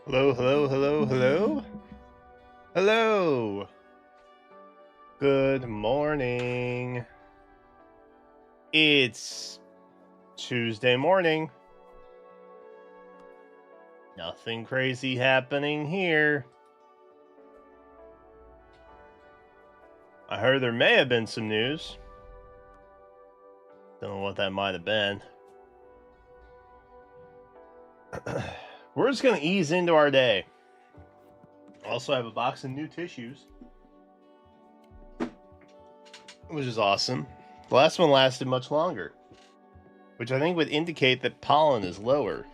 Hello, hello, hello, hello. Hello. Good morning. It's Tuesday morning. Nothing crazy happening here. I heard there may have been some news. Don't know what that might have been. We're just going to ease into our day. Also, have a box of new tissues, which is awesome. The last one lasted much longer, which I think would indicate that pollen is lower.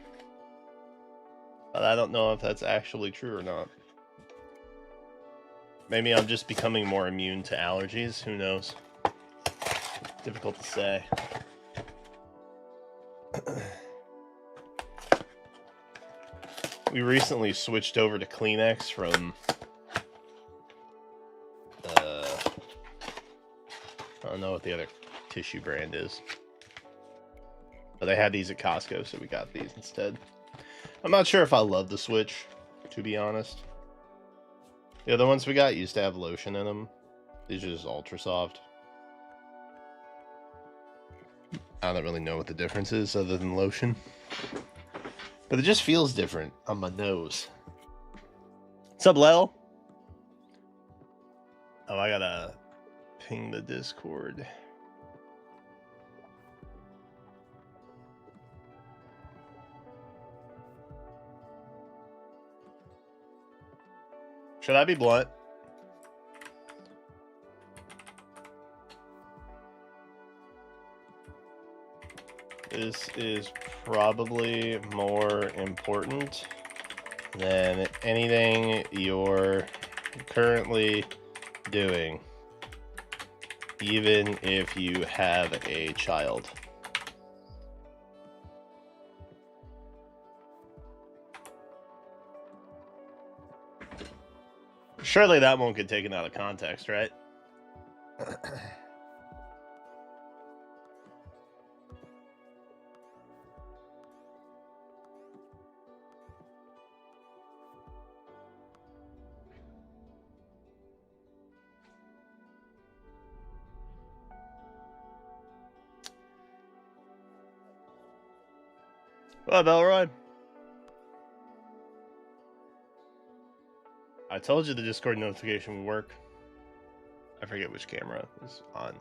But I don't know if that's actually true or not. Maybe I'm just becoming more immune to allergies. Who knows? Difficult to say. We recently switched over to Kleenex from I don't know what the other tissue brand is, but they had these at Costco, so we got these instead. I'm not sure if I love the switch, to be honest. The other ones we got used to have lotion in them. These are just ultra soft. I don't really know what the difference is other than lotion, but it just feels different on my nose. What's up, Lel? Oh, I gotta ping the Discord. Should I be blunt? This is probably more important than anything you're currently doing, even if you have a child. Surely that won't get taken out of context, right? Well, Belroy, I told you the Discord notification would work. I forget which camera is on.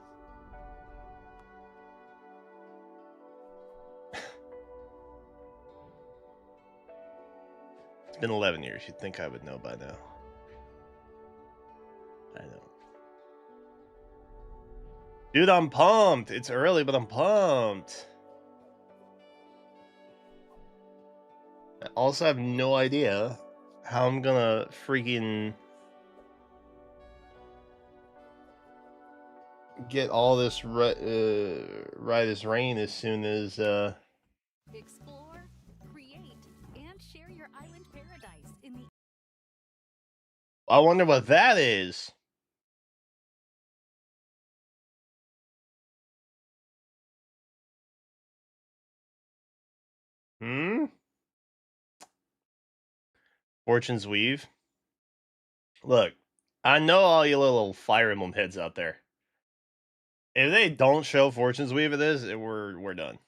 It's been 11 years. You'd think I would know by now. I know. Dude, I'm pumped. It's early, but I'm pumped. I also have no idea how I'm gonna freaking get all this right as rain as soon as Explore, create, and share your island paradise in the I wonder what that is. Fortune's Weave. Look, I know all you little Fire Emblem heads out there. If they don't show Fortune's Weave at this, we're done.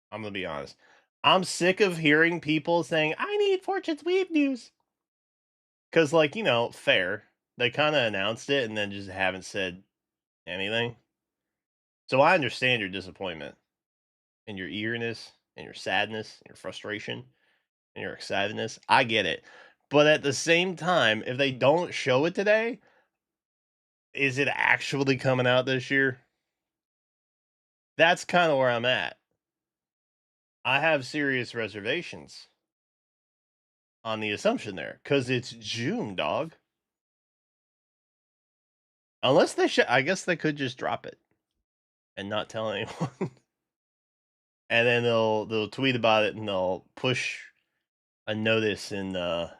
I'm gonna be honest. I'm sick of hearing people saying, I need Fortune's Weave news. Cause like, fair. They kinda announced it and then just haven't said anything. So I understand your disappointment and your eagerness and your sadness and your frustration and your excitedness. I get it. But at the same time, if they don't show it today, is it actually coming out this year? That's kind of where I'm at. I have serious reservations on the assumption there because it's June, dog. Unless they I guess they could just drop it and not tell anyone, and then they'll tweet about it and they'll push a notice in the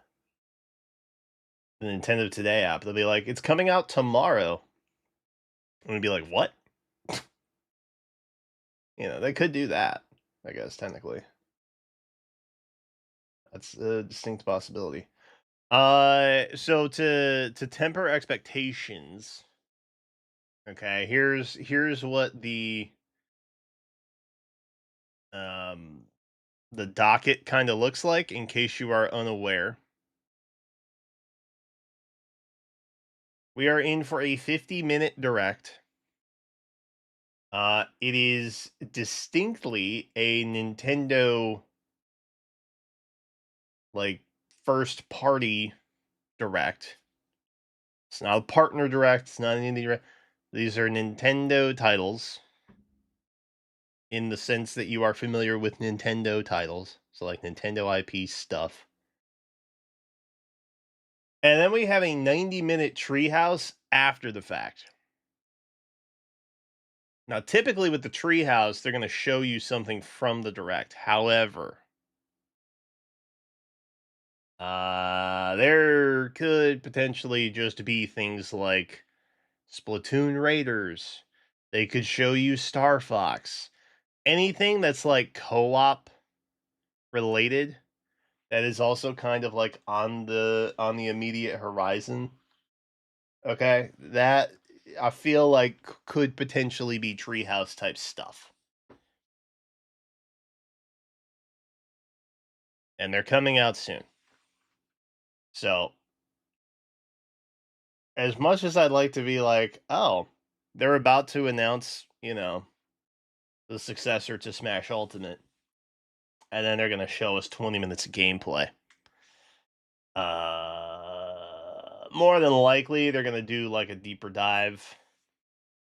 Nintendo Today app. They'll be like, "It's coming out tomorrow," and we'd be like, "What?" They could do that. I guess technically. That's a distinct possibility. So to temper expectations, okay, here's what um the docket kind of looks like in case you are unaware. We are in for a 50-minute direct. It is distinctly a Nintendo like first party direct. It's not a partner direct, it's not an indie direct. These are Nintendo titles in the sense that you are familiar with Nintendo titles. So like Nintendo IP stuff. And then we have a 90-minute treehouse after the fact. Now, typically with the treehouse, they're going to show you something from the direct. However, there could potentially just be things like Splatoon Raiders. They could show you Star Fox. Anything that's like co-op related that is also kind of like on the immediate horizon. Okay, that I feel like could potentially be treehouse type stuff. And they're coming out soon. So, as much as I'd like to be like, "Oh, they're about to announce, the successor to Smash Ultimate, and then they're going to show us 20 minutes of gameplay." More than likely they're going to do like a deeper dive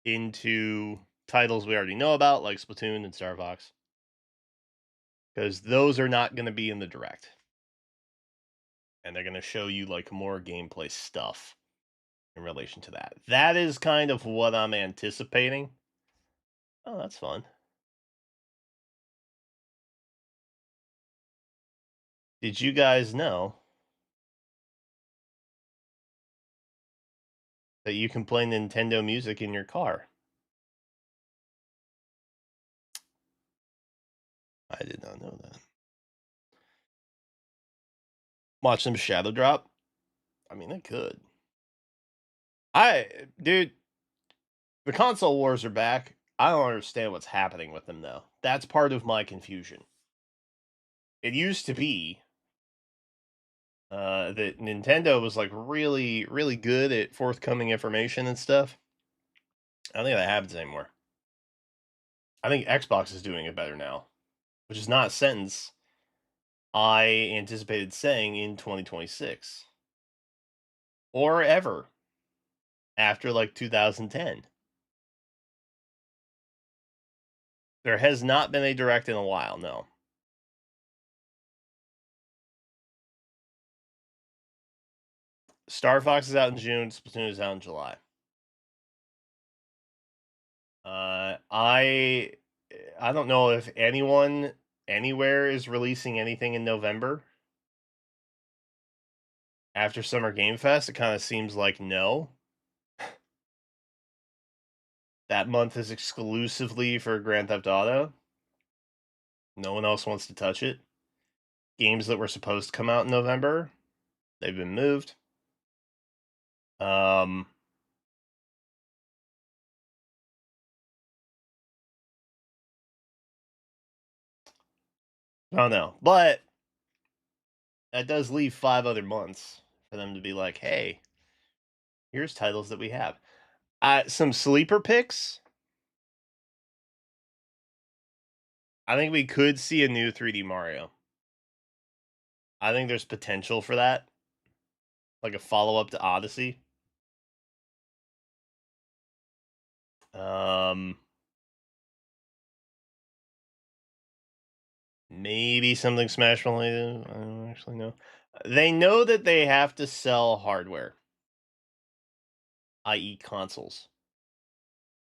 into titles we already know about like Splatoon and Star Fox because those are not going to be in the direct. And they're going to show you like more gameplay stuff in relation to that. That is kind of what I'm anticipating. Oh, that's fun. Did you guys know that you can play Nintendo music in your car? I did not know that. Watch them shadow drop. I mean, I could. Dude, the console wars are back. I don't understand what's happening with them though. That's part of my confusion. It used to be that Nintendo was like really, really good at forthcoming information and stuff. I don't think that happens anymore. I think Xbox is doing it better now, which is not a sentence I anticipated saying in 2026 or ever after like 2010. There has not been a direct in a while, no. Star Fox is out in June, Splatoon is out in July. I don't know if anyone anywhere is releasing anything in November after Summer Game Fest. It kind of seems like no. That month is exclusively for Grand Theft Auto. No one else wants to touch it. Games that were supposed to come out in November, they've been moved. Um, I don't know, but that does leave 5 other months for them to be like, "Hey, here's titles that we have." Some sleeper picks. I think we could see a new 3D Mario. I think there's potential for that, like a follow up to Odyssey. Um, maybe something Smash related. I don't actually know. They know that they have to sell hardware, i.e., consoles.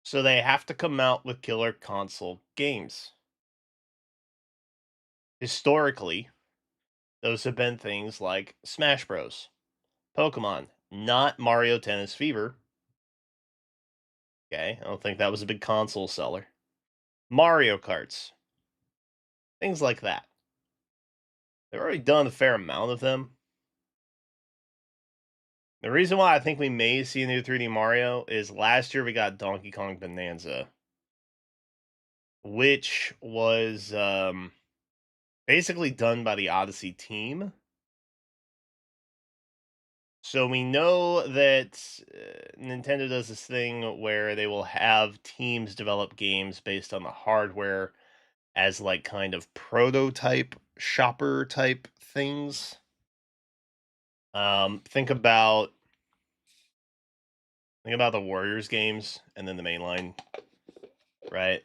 So they have to come out with killer console games. Historically, those have been things like Smash Bros, Pokemon, not Mario Tennis Fever. Okay, I don't think that was a big console seller. Mario Karts, things like that. They've already done a fair amount of them. The reason why I think we may see a new 3D Mario is last year we got Donkey Kong Bonanza, which was basically done by the Odyssey team. So we know that Nintendo does this thing where they will have teams develop games based on the hardware as like kind of prototype shopper type things. Think about the Warriors games and then the mainline, right?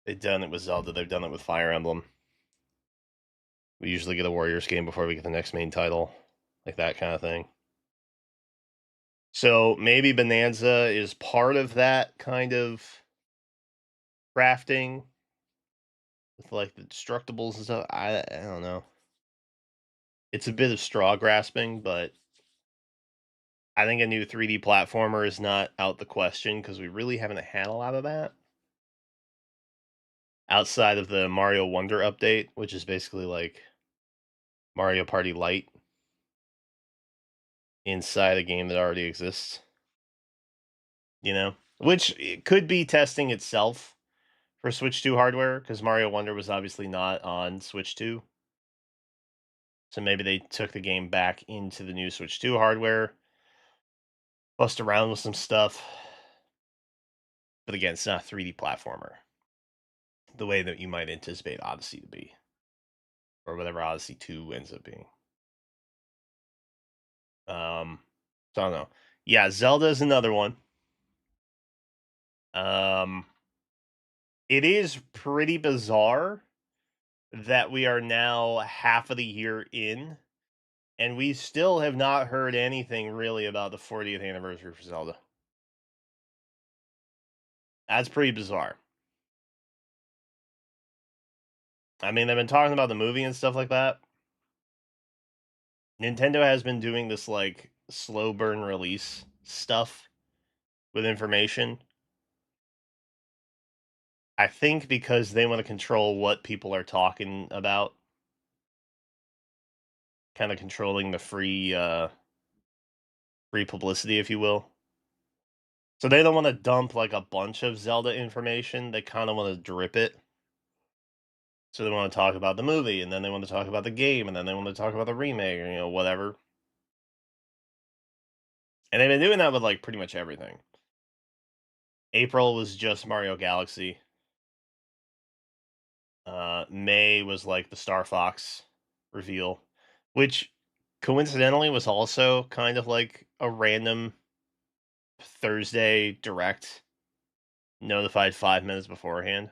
They've done it with Zelda. They've done it with Fire Emblem. We usually get a Warriors game before we get the next main title, like that kind of thing. So maybe Bonanza is part of that kind of crafting with like the destructibles and stuff. I don't know. It's a bit of straw grasping, but I think a new 3D platformer is not out the question because we really haven't had a lot of that. Outside of the Mario Wonder update, which is basically like Mario Party Lite inside a game that already exists. You know? Which it could be testing itself for Switch 2 hardware, because Mario Wonder was obviously not on Switch 2. So maybe they took the game back into the new Switch 2 hardware, bust around with some stuff. But again, it's not a 3D platformer the way that you might anticipate Odyssey to be, or whatever Odyssey 2 ends up being. So I don't know. Yeah, Zelda is another one. It is pretty bizarre that we are now half of the year in, and we still have not heard anything really about the 40th anniversary for Zelda. That's pretty bizarre. I mean, they've been talking about the movie and stuff like that. Nintendo has been doing this like slow burn release stuff with information. I think because they want to control what people are talking about, kind of controlling the free publicity, if you will. So they don't want to dump like a bunch of Zelda information. They kind of want to drip it. So they want to talk about the movie, and then they want to talk about the game, and then they want to talk about the remake, or whatever. And they've been doing that with like pretty much everything. April was just Mario Galaxy. May was like the Star Fox reveal, which coincidentally was also kind of like a random Thursday direct notified 5 minutes beforehand.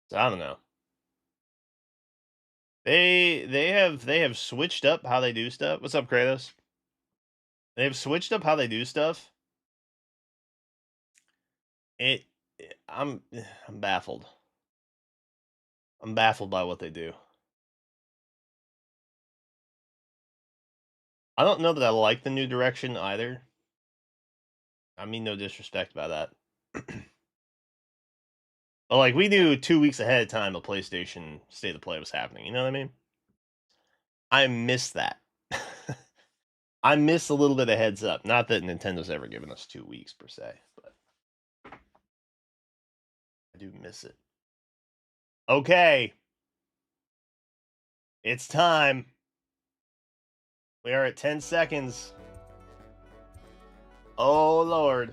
So I don't know. They have switched up how they do stuff. What's up, Kratos? They've switched up how they do stuff. It I'm I'm baffled. I'm baffled by what they do. I don't know that I like the new direction either. I mean no disrespect by that. But like we knew 2 weeks ahead of time the PlayStation State of Play was happening, you know what I mean? I miss that. I miss a little bit of heads up. Not that Nintendo's ever given us 2 weeks per se, but I do miss it. Okay. It's time. We are at 10 seconds. Oh, Lord.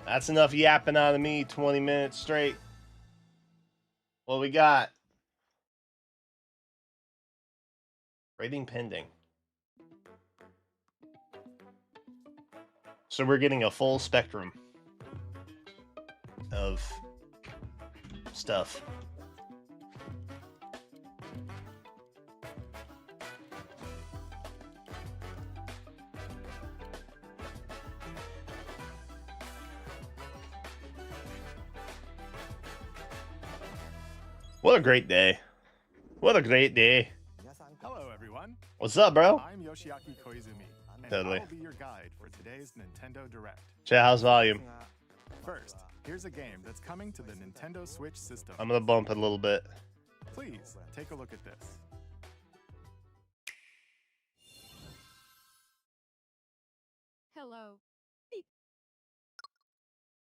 That's enough yapping out of me 20 minutes straight. What we got? Rating pending. So we're getting a full spectrum of stuff. What a great day. What a great day. Hello, everyone. What's up, bro? I'm Yoshiaki Koizumi. Totally. I'll be your guide for today's Nintendo Direct. Chat, how's volume? First, here's a game that's coming to the Nintendo Switch system. I'm gonna bump it a little bit. Please, take a look at this. Hello. Beep.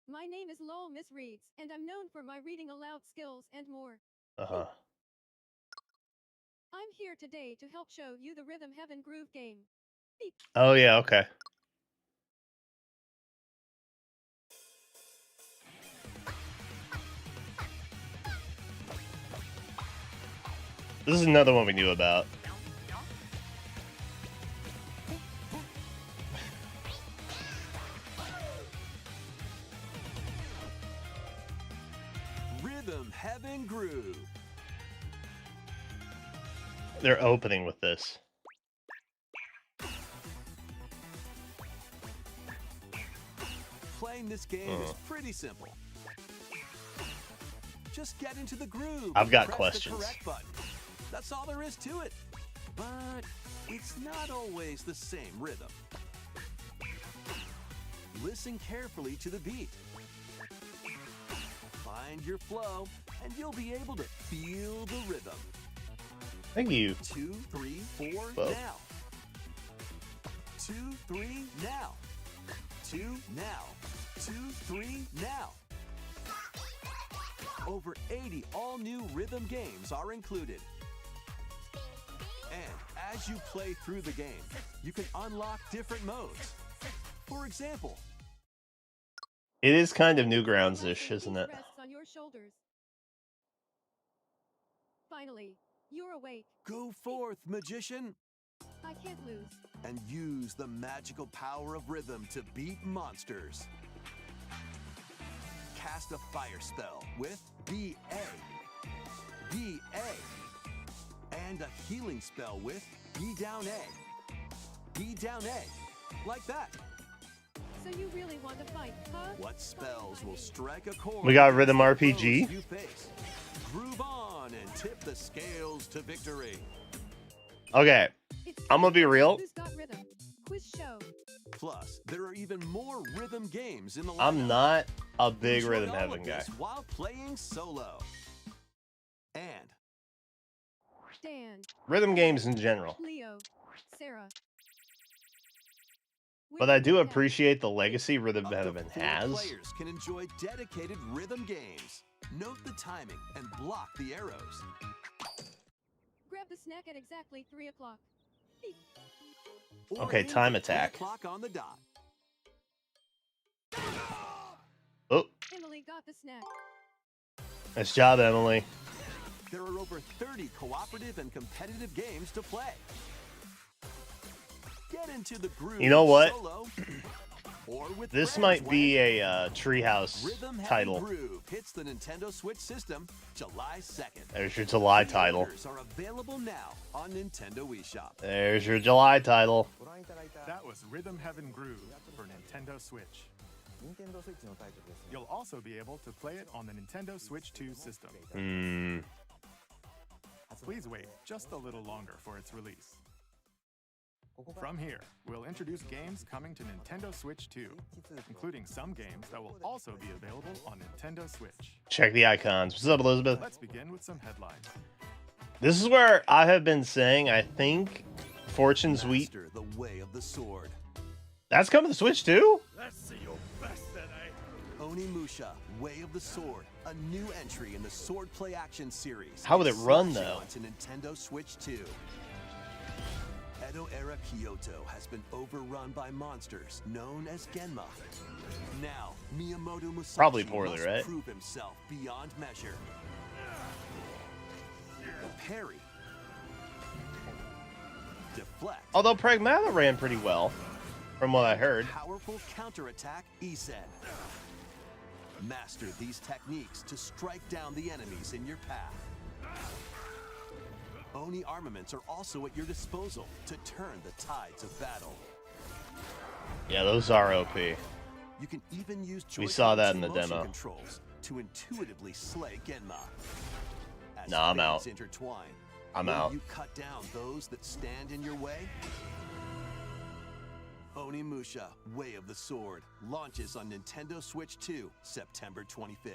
My name is Lowell Miss Reeds, and I'm known for my reading aloud skills and more. Uh-huh. I'm here today to help show you the Rhythm Heaven Groove game. Beep. Oh yeah, okay. This is another one we knew about. Rhythm Heaven Groove. They're opening with this. Playing this game is pretty simple. Just get into the groove. I've and got press questions. The correct button. That's all there is to it. But it's not always the same rhythm. Listen carefully to the beat. Find your flow, and you'll be able to feel the rhythm. Thank you. 2, 3, 4, Whoa. now. 2, 3, now. 2, now. 2, 3, now. Over 80 all-new rhythm games are included. And as you play through the game, you can unlock different modes. For example, It is kind of Newgrounds-ish, isn't it? Rests on your shoulders. Finally, you're awake. go forth, magician, I can't lose. and use the magical power of rhythm to beat monsters. Cast a fire spell with B.A. B.A. And a healing spell with B down A. B down A. Like that. So you really want to fight, huh? What spells will strike a chord? We got against Rhythm the RPG. foes you face? Groove on and tip the scales to victory. Okay, It's I'm gonna be real. Who's got rhythm? Quiz show. Plus, there are even more rhythm games in the lineup. I'm not a big Enjoy Rhythm all Heaven of guy. this while playing solo. And Dan, Rhythm games in general. Leo, Sarah. But I do Wait, Dan. appreciate the legacy Rhythm up to Heaven 4 has. players can enjoy dedicated rhythm games. Note the timing and block the arrows. Grab the snack at exactly 3 o'clock. Beep. Or Okay, aim time for 3 attack. o'clock on the dot. Oh, Emily got the snack. nice job, Emily. There are over 30 cooperative and competitive games to play. Get into the groove. You know what? Solo, or with This friends might when be a Treehouse Rhythm Heaven title. Groove hits the Nintendo Switch system July 2nd. There's your July title. Pre-orders are available now on Nintendo eShop. There's your July title. That was Rhythm Heaven Groove for Nintendo Switch. You'll also be able to play it on the Nintendo Switch 2 system. Hmm. Please wait just a little longer for its release. From here, we'll introduce games coming to Nintendo Switch 2, including some games that will also be available on Nintendo Switch. Check the icons. What's up, Elizabeth? Let's begin with some headlines. This is where I have been saying I think Fortune's Wheat. Master the way of the sword. That's coming to Switch too? Onimusha, Way of the Sword, a new entry in the Sword Play Action series. How would it is run, launching though? onto Nintendo Switch 2. Edo-era Kyoto has been overrun by monsters known as Genma. Now, Miyamoto Musashi Probably poorly, must right? prove himself beyond measure. Parry. Deflect. Although Pragmata ran pretty well, from what I heard. Powerful counterattack Isen. Master these techniques to strike down the enemies in your path. Oni armaments are also at your disposal to turn the tides of battle. Yeah, those are OP. You can even use We saw that Joy-Con in the 2 motion demo. controls to intuitively slay Genma. As Nah, I'm fates out. intertwine, I'm will out. you cut down those that stand in your way? Onimusha: Way of the Sword launches on Nintendo Switch 2, September 25th.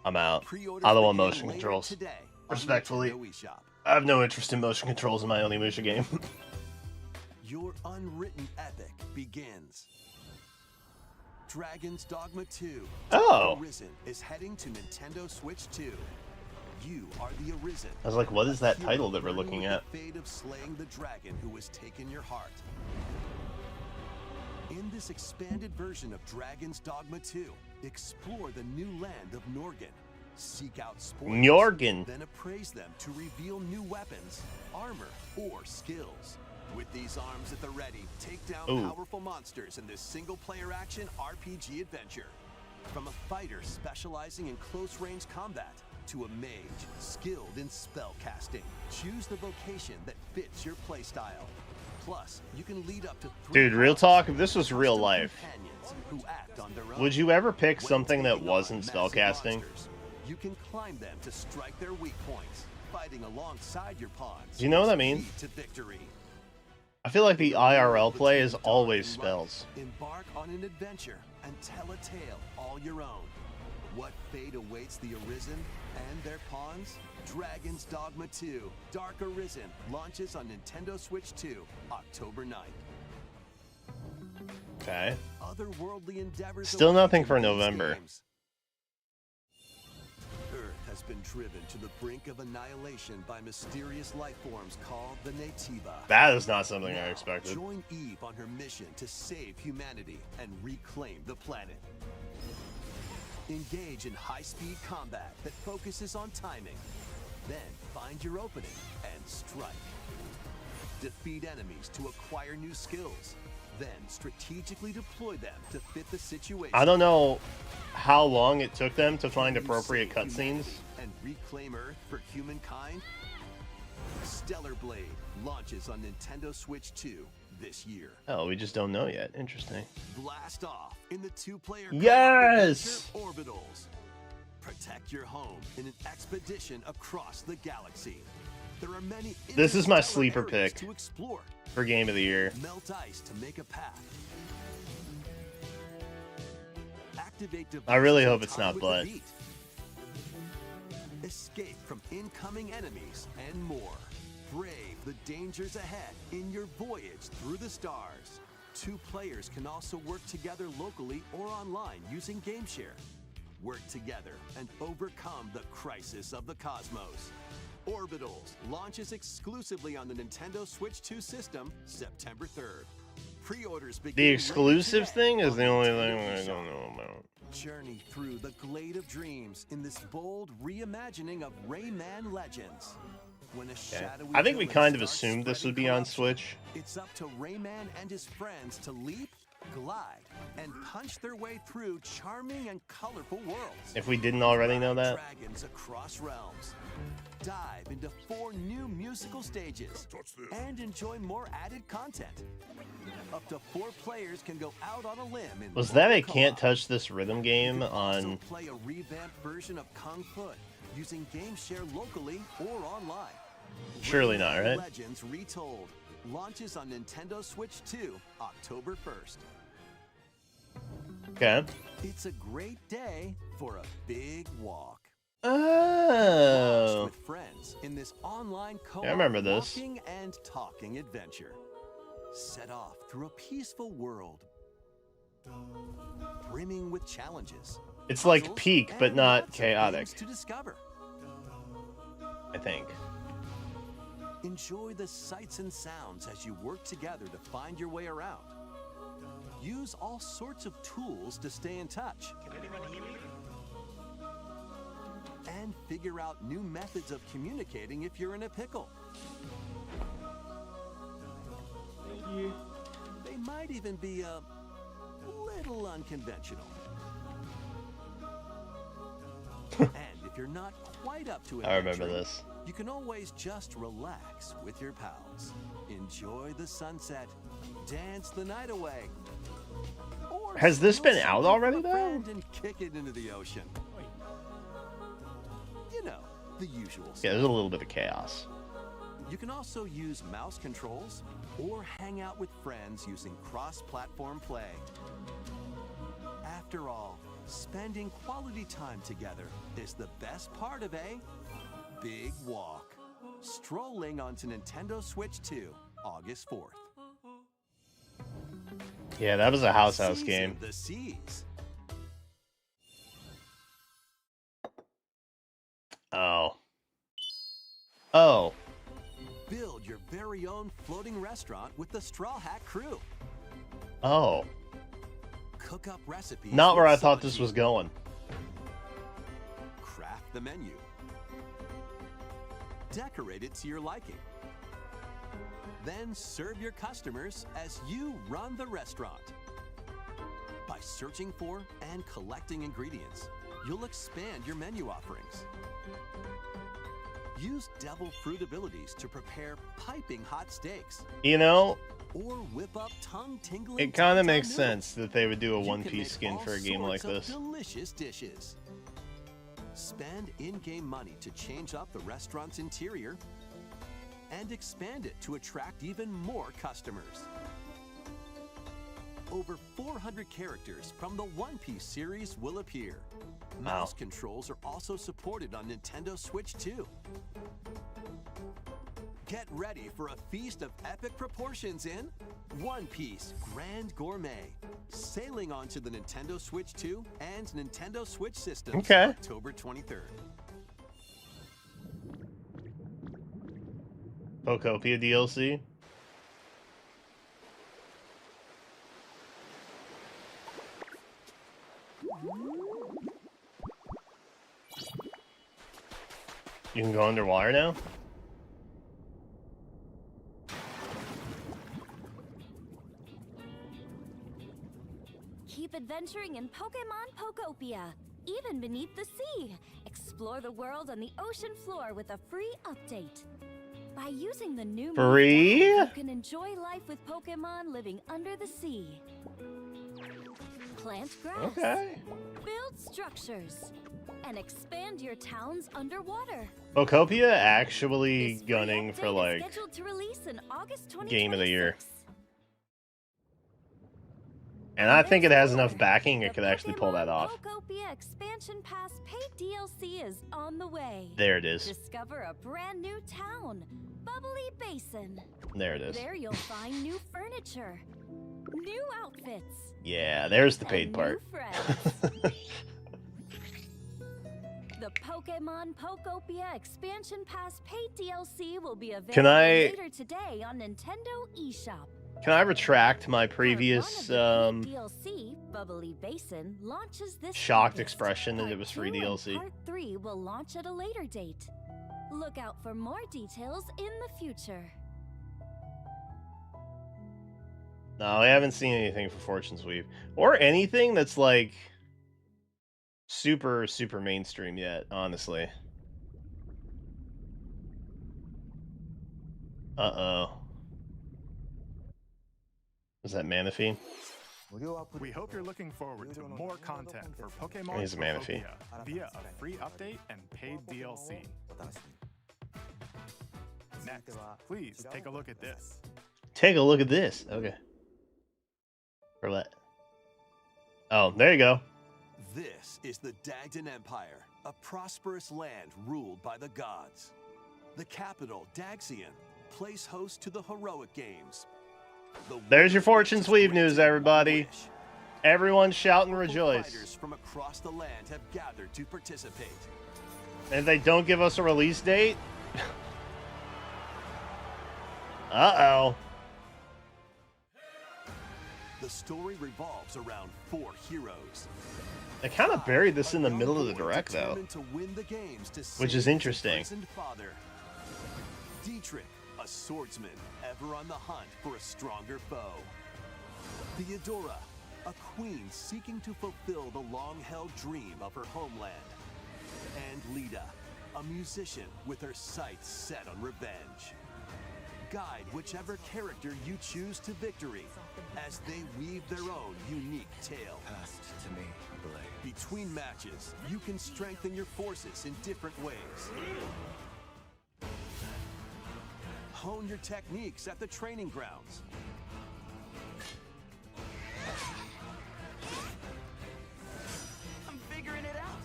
I'm out. Pre-orders I don't want begin motion later controls. today on Respectfully. Nintendo eShop. I have no interest in motion controls in my Onimusha game. Your unwritten epic begins. Dragon's Dogma 2 Oh. Arisen is heading to Nintendo Switch 2. You are the Arisen. I was like, what is that Hero title that we're burdened looking with at? the fate of slaying the dragon who has taken your heart. In this expanded version of Dragon's Dogma 2, explore the new land of Norgan. Seek out spoilers, Norgan. then appraise them to reveal new weapons, armor, or skills. With these arms at the ready, take down Ooh. powerful monsters in this single-player action RPG adventure. From a fighter specializing in close-range combat to a mage skilled in spell casting, choose the vocation that fits your playstyle. Plus, you can lead up to 3 Dude, real talk, if this was real custom life, companions who act on their own. would you ever pick When something that taking on wasn't massive spellcasting? monsters, you can climb them to strike their weak points, fighting alongside your pawns. Do you know what I is mean? key to victory. I feel like the IRL play is Between dark always and light, spells. Embark on an adventure and tell a tale all your own. What fate awaits the Arisen and their pawns? Dragon's Dogma 2 Dark Arisen launches on Nintendo Switch 2, October 9th. Okay. Otherworldly endeavors Still await nothing in for these November. games. Earth has been driven to the brink of annihilation by mysterious life forms called the Nativa. That is not something I Now, expected. Join Eve on her mission to save humanity and reclaim the planet. Engage in high-speed combat that focuses on timing. Then find your opening and strike. Defeat enemies to acquire new skills. Then strategically deploy them to fit the situation. I don't know how long it took them to find Can you appropriate save cutscenes. humanity and reclaim Earth for humankind? Stellar Blade launches on Nintendo Switch 2 this year. Oh, we just don't know yet. Interesting. Blast off in the 2-player Yes! co-op adventure Orbitals. Protect your home in an expedition across the galaxy. There are many This is my interstellar sleeper areas pick. to explore. For game of the year. Melt ice to make a path. Activate I really devices hope in it's time not with the Butt. beat. Escape from incoming enemies and more. Brave the dangers ahead in your voyage through the stars. 2 players can also work together locally or online using GameShare. Work together and overcome the crisis of the cosmos. Orbitals launches exclusively on the Nintendo Switch 2 system September 3rd. Pre-orders begin The later exclusive today thing is on the only Nintendo thing I eShop. don't know about. Journey through the Glade of Dreams in this bold reimagining of Rayman Legends. When a shadowy I think we village kind of starts assumed this would spreading be on corruption, Switch. it's up to Rayman and his friends to leap, glide, and punch their way through charming and colorful worlds. If we didn't already know that. Dragons across realms. Dive into 4 new musical stages and enjoy more added content. Up to 4 players can go out on a limb in Was that a local Can't co-op. Touch This Rhythm You game can also on... play a revamped version of Kung Foot using GameShare locally or online. Surely not, Rayman right? Legends Retold launches on Nintendo Switch 2, October 1st. Okay. It's a great day for a big walk. Oh. Launch with friends in this online co-op Yeah, I remember this. walking and talking adventure. Set off through a peaceful world, brimming with challenges. It's like puzzles, Peak, but and not lots of chaotic. things to discover. I think. Enjoy the sights and sounds as you work together to find your way around. Use all sorts of tools to stay in touch. And figure out new methods of communicating if you're in a pickle. They might even be a little unconventional. And if you're not quite up to it, I remember this. you can always just relax with your pals. Enjoy the sunset, dance the night away. Or Has this spill been out something already, with a though? friend and kick it into the ocean. You know, the usual Yeah, stuff. there's a little bit of chaos. You can also use mouse controls or hang out with friends using cross-platform play. After all, spending quality time together is the best part of a big walk. Strolling onto Nintendo Switch 2, August 4th. Yeah, that was a house Season game. the seas. Oh. Oh. Build your very own floating restaurant with the Straw Hat crew. Oh. Cook up recipes. Not where with I thought this Solitude. was going. Craft the menu. Decorate it to your liking. Then serve your customers as you run the restaurant. By searching for and collecting ingredients, you'll expand your menu offerings. Use devil fruit abilities to prepare piping hot steaks You know, or whip up tongue-tingling. it kind of tauntaun makes noodles. sense that they would do a You One can Piece make skin all for a game like sorts of this. Delicious dishes. Spend in-game money to change up the restaurant's interior and expand it to attract even more customers. Over 400 characters from the One Piece series will appear. Mouse controls are also supported on Nintendo Switch 2. Get ready for a feast of epic proportions in One Piece Grand Gourmet, sailing onto the Nintendo Switch 2 and Nintendo Switch systems Okay. October 23rd. Pokopia DLC. You can go underwater now? Keep adventuring in Pokemon Pokopia, even beneath the sea. Explore the world on the ocean floor with a free update. By using the new move Free? Dive, you can enjoy life with Pokemon living under the sea. Plant grass, Okay. build structures, and expand your towns underwater. Pokopia actually This free gunning update for is like scheduled to release in August Game of the Year. 2026. And I think it has There's enough more. backing it The could actually pull that Pokemon off. Pokopia Expansion Pass paid DLC is on the way. There it is. Discover a brand new town, Bubbly Basin. There it is. There you'll find new furniture, new outfits, Yeah, there's the paid and part. new friends. The Pokemon Pokopia Expansion Pass paid DLC will be available Can I- later today on Nintendo eShop. Can I retract my Part previous one of the paid DLC, Bubbly Basin, launches this shocked August. expression that it Part was free 2 and DLC? Part 3 will launch at a later date. Look out for more details in the future. No, I haven't seen anything for Fortune's Weave. Or anything that's like super mainstream yet, honestly. Uh-oh. Was that Manaphy? We hope you're looking forward to more content for Pokemon He's a Manaphy. Pokopia via a free update and paid DLC. Next, please take a look at this. Take a look at this. Okay. Roulette. Oh, there you go. This is the Dagdan Empire, a prosperous land ruled by the gods. The capital, Daxian, plays host to the heroic games. There's your Fortune's Weave news, everybody. Everyone shout and rejoice. Fighters from across the land have gathered to participate. And if they don't give us a release date. Uh-oh. The story revolves around 4 heroes. They kind of buried this in the middle of the A young boy direct, though. determined to win the games to Which save is his interesting. imprisoned father. Dietrich, a swordsman, ever on the hunt for a stronger foe. Theodora, a queen seeking to fulfill the long-held dream of her homeland. And Lita, a musician with her sights set on revenge. Guide whichever character you choose to victory as they weave their own unique tale. Passed to me, Blade. Between matches, you can strengthen your forces in different ways. Hone your techniques at the training grounds. I'm figuring it out.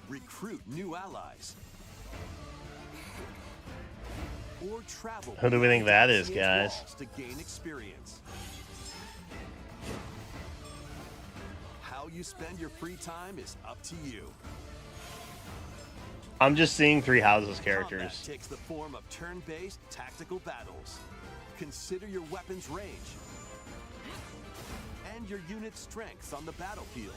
Recruit new allies. Or travel. Who do we think that is, beyond guys? walls to gain experience. How you spend your free time is up to you. I'm just seeing Three Houses Combat characters. takes the form of turn-based tactical battles. Consider your weapon's range and your unit's strengths on the battlefield.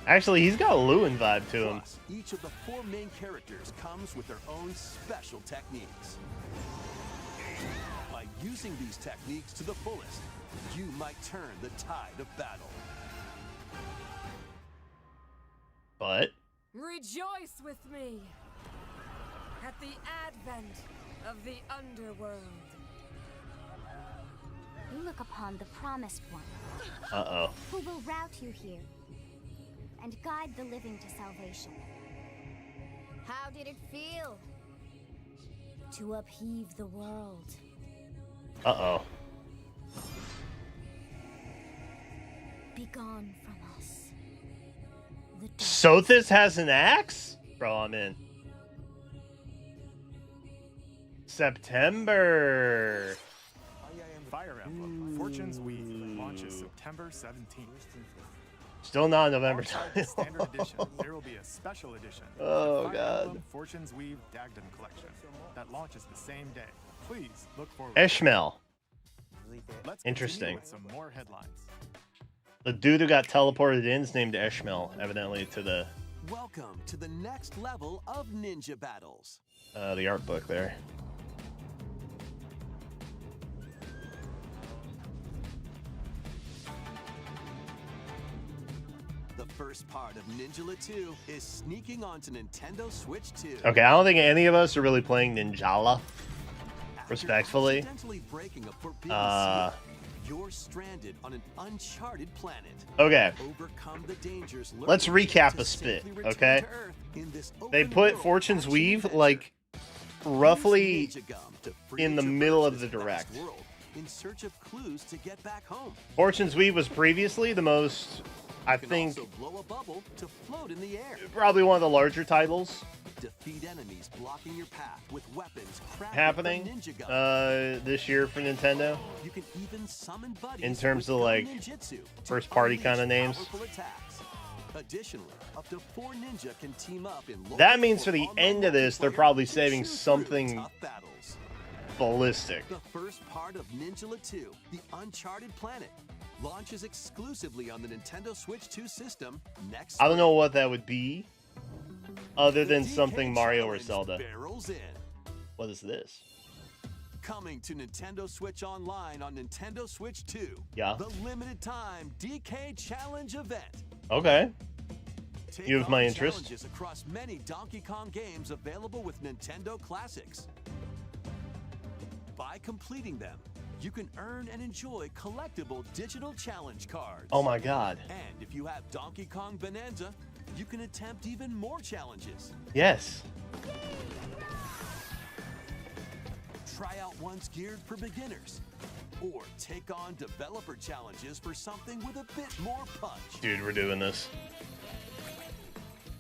Actually, he's got a Lewin vibe to him. Plus, each of the 4 main characters comes with their own special techniques. By using these techniques to the fullest, you might turn the tide of battle. But Rejoice with me at the advent of the underworld. We look upon the Promised One, uh-oh. who will route you here and guide the living to salvation. How did it feel to upheave the world? Uh-oh. Begone from us. The dark. Sothis has an axe? Bro, I'm in. September. Fire Emblem Fortune's Weave launches September 17th. Still not November Alongside the time. standard edition, there will be a special edition. Oh, the Fire God. Emblem Fortune's Weave Dagdom Collection that launches the same day. Please look forward. Ishmael. Let's Interesting. continue with some more headlines. The dude who got teleported in is named Ishmael, evidently to the Welcome to the next level of ninja battles. the art book there. The first part of Ninjala 2 is sneaking onto Nintendo Switch 2. Okay, I don't think any of us are really playing Ninjala. After respectfully. accidentally breaking a forbidden Uh, seal, you're stranded on an uncharted planet. Okay, Overcome the dangers. Let's lurking recap to a spit, safely return okay? to Earth in this they open put world Fortune's action Weave adventure. like roughly Use Ninja Gum to free in the traverse middle of this the vast direct. world in search of clues to get back home. Fortune's Weave was previously the most, I You can think, also blow a bubble to float in the air. probably one of the larger titles Defeat enemies blocking your path with weapons crafted happening from Ninja Gum. this year for Nintendo. You can even summon buddies in terms with of, Gum like, ninjutsu to first party unleash kinda names. powerful attacks. Additionally, up to 4 ninja can team up in local That means or for the online end of this, they're multiplayer probably to saving chew through something tough battles. ballistic. The first part of Ninjala 2, The Uncharted Planet, launches exclusively on the Nintendo Switch 2 system next I don't spring. know what that would be, other The than DK something Mario or Challenge Zelda. barrels in. What is this? Coming to Nintendo Switch Online on Nintendo Switch 2. Yeah. The limited time DK Challenge event. Okay. Take You have my on interest. challenges across many Donkey Kong games available with Nintendo Classics. By completing them, you can earn and enjoy collectible digital challenge cards. Oh my god. And if you have Donkey Kong Bonanza, you can attempt even more challenges. Yes. Try out ones geared for beginners. Or take on developer challenges for something with a bit more punch. Dude, we're doing this.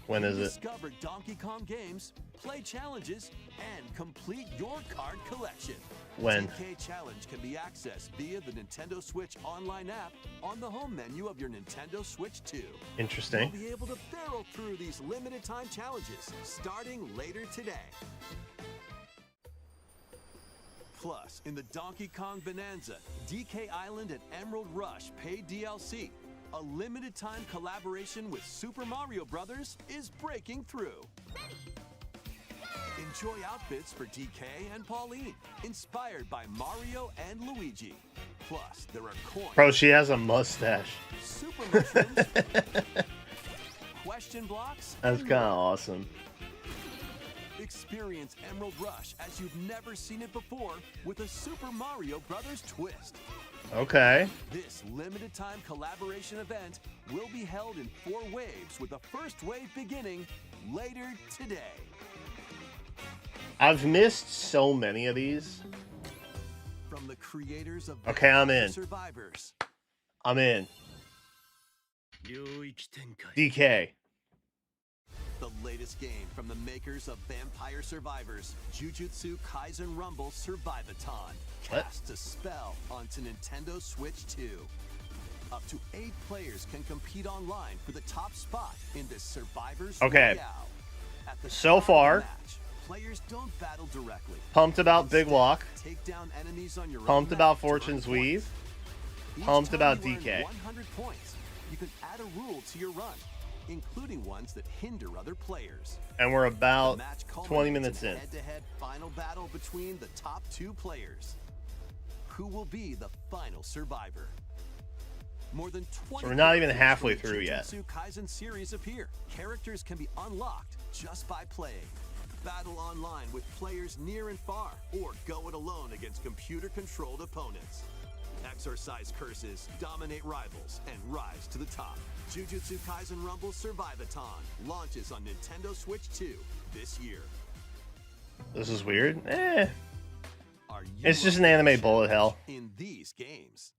When is it? Discover Donkey Kong games, play challenges, and complete your card collection. When? DK Challenge can be accessed via the Nintendo Switch online app on the home menu of your Nintendo Switch 2. Interesting. You'll be able to barrel through these limited time challenges starting later today. Plus, in the Donkey Kong Bonanza, DK Island and Emerald Rush paid DLC, a limited time collaboration with Super Mario Bros. Is breaking through. Enjoy outfits for DK and Pauline, inspired by Mario and Luigi. Plus, there are coins, Bro, she has a mustache. super mushrooms, question blocks, That's and kind of more. awesome. Experience Emerald Rush as you've never seen it before with a Super Mario Bros. Twist. Okay. This limited time collaboration event will be held in 4 waves with the first wave beginning later today. I've missed so many of these. From the creators of Okay, I'm Vampire in. Survivors, I'm in. DK. the latest game from the makers of Vampire Survivors, Jujutsu Kaisen Rumble Survivathon, What? casts a spell onto Nintendo Switch 2. Up to 8 players can compete online for the top spot in this Survivors Okay. Royale. At the So start of the far, match, players don't battle directly. pumped about Big Instead, Walk. take down enemies on your Pumped own about map to earn Fortune's points. Weave. Each Pumped time about you earn DK. 100 points, you can add a rule to your run, including ones that hinder other players. And we're The about match 20 culminates minutes in in. a head-to-head final battle between the top 2 players. Who will be the final survivor? More than 20 So we're not even characters halfway from the through yet. Jujutsu Kaisen series appear. Characters can be unlocked just by playing. Battle online with players near and far, or go it alone against computer-controlled opponents. Exorcise curses, dominate rivals, and rise to the top. Jujutsu Kaisen Rumble Survivathon launches on Nintendo Switch 2 this year. This is weird. Eh. Are you It's just ready an for anime bullet hell. in these games?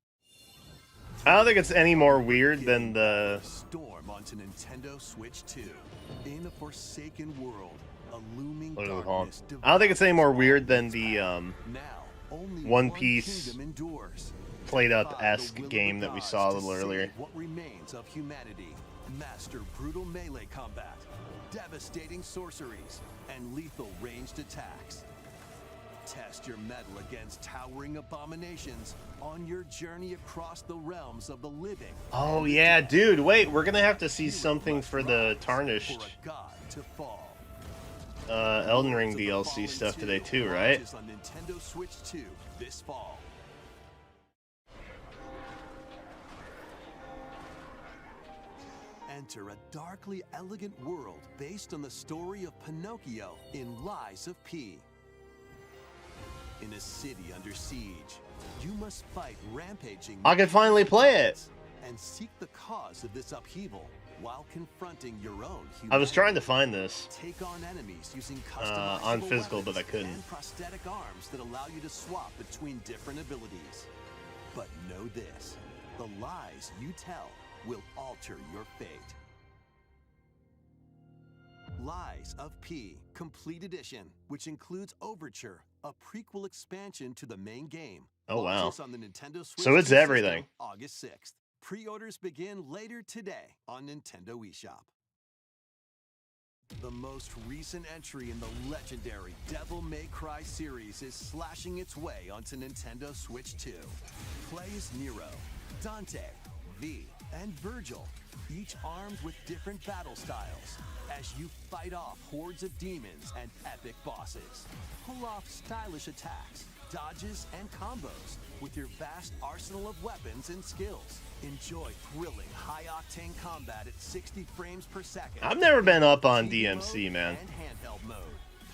I don't think it's any more weird than the... Storm onto Nintendo Switch 2. In a forsaken world, a looming What is it called? darkness I don't think it's any more divides weird than all the Now, only One one Piece kingdom endures. played up Defy the esque will of game the that we gods saw a to little save earlier. What remains of humanity. Master brutal melee combat, devastating sorceries, and lethal ranged attacks. Test your mettle against towering abominations on your journey across the realms of the living. Oh yeah, dude, wait, we're gonna have to see something for the Tarnished For a god to fall. Elden Ring Lords of the DLC Fallen stuff 2 today too, right? launches on Nintendo Switch 2 this fall. Enter a darkly elegant world based on the story of Pinocchio in Lies of P. In a city under siege, you must fight rampaging I can finally play it. and seek the cause of this upheaval while confronting your own humanity. I was trying to find this. Take on enemies using on customizable physical, but weapons I couldn't. and prosthetic arms that allow you to swap between different abilities. But know this, the lies you tell will alter your fate. Lies of P Complete Edition, which includes Overture, a prequel expansion to the main game. Oh, wow. Launches on the Nintendo Switch So it's 2 system everything. August 6th. Pre-orders begin later today on Nintendo eShop. The most recent entry in the legendary Devil May Cry series is slashing its way onto Nintendo Switch 2. Play as Nero, Dante, V, and Virgil, each armed with different battle styles, as you fight off hordes of demons and epic bosses. Pull off stylish attacks, dodges, and combos with your vast arsenal of weapons and skills. Enjoy thrilling, high-octane combat at 60 frames per second. I've never been up on TV DMC, mode man. And handheld mode.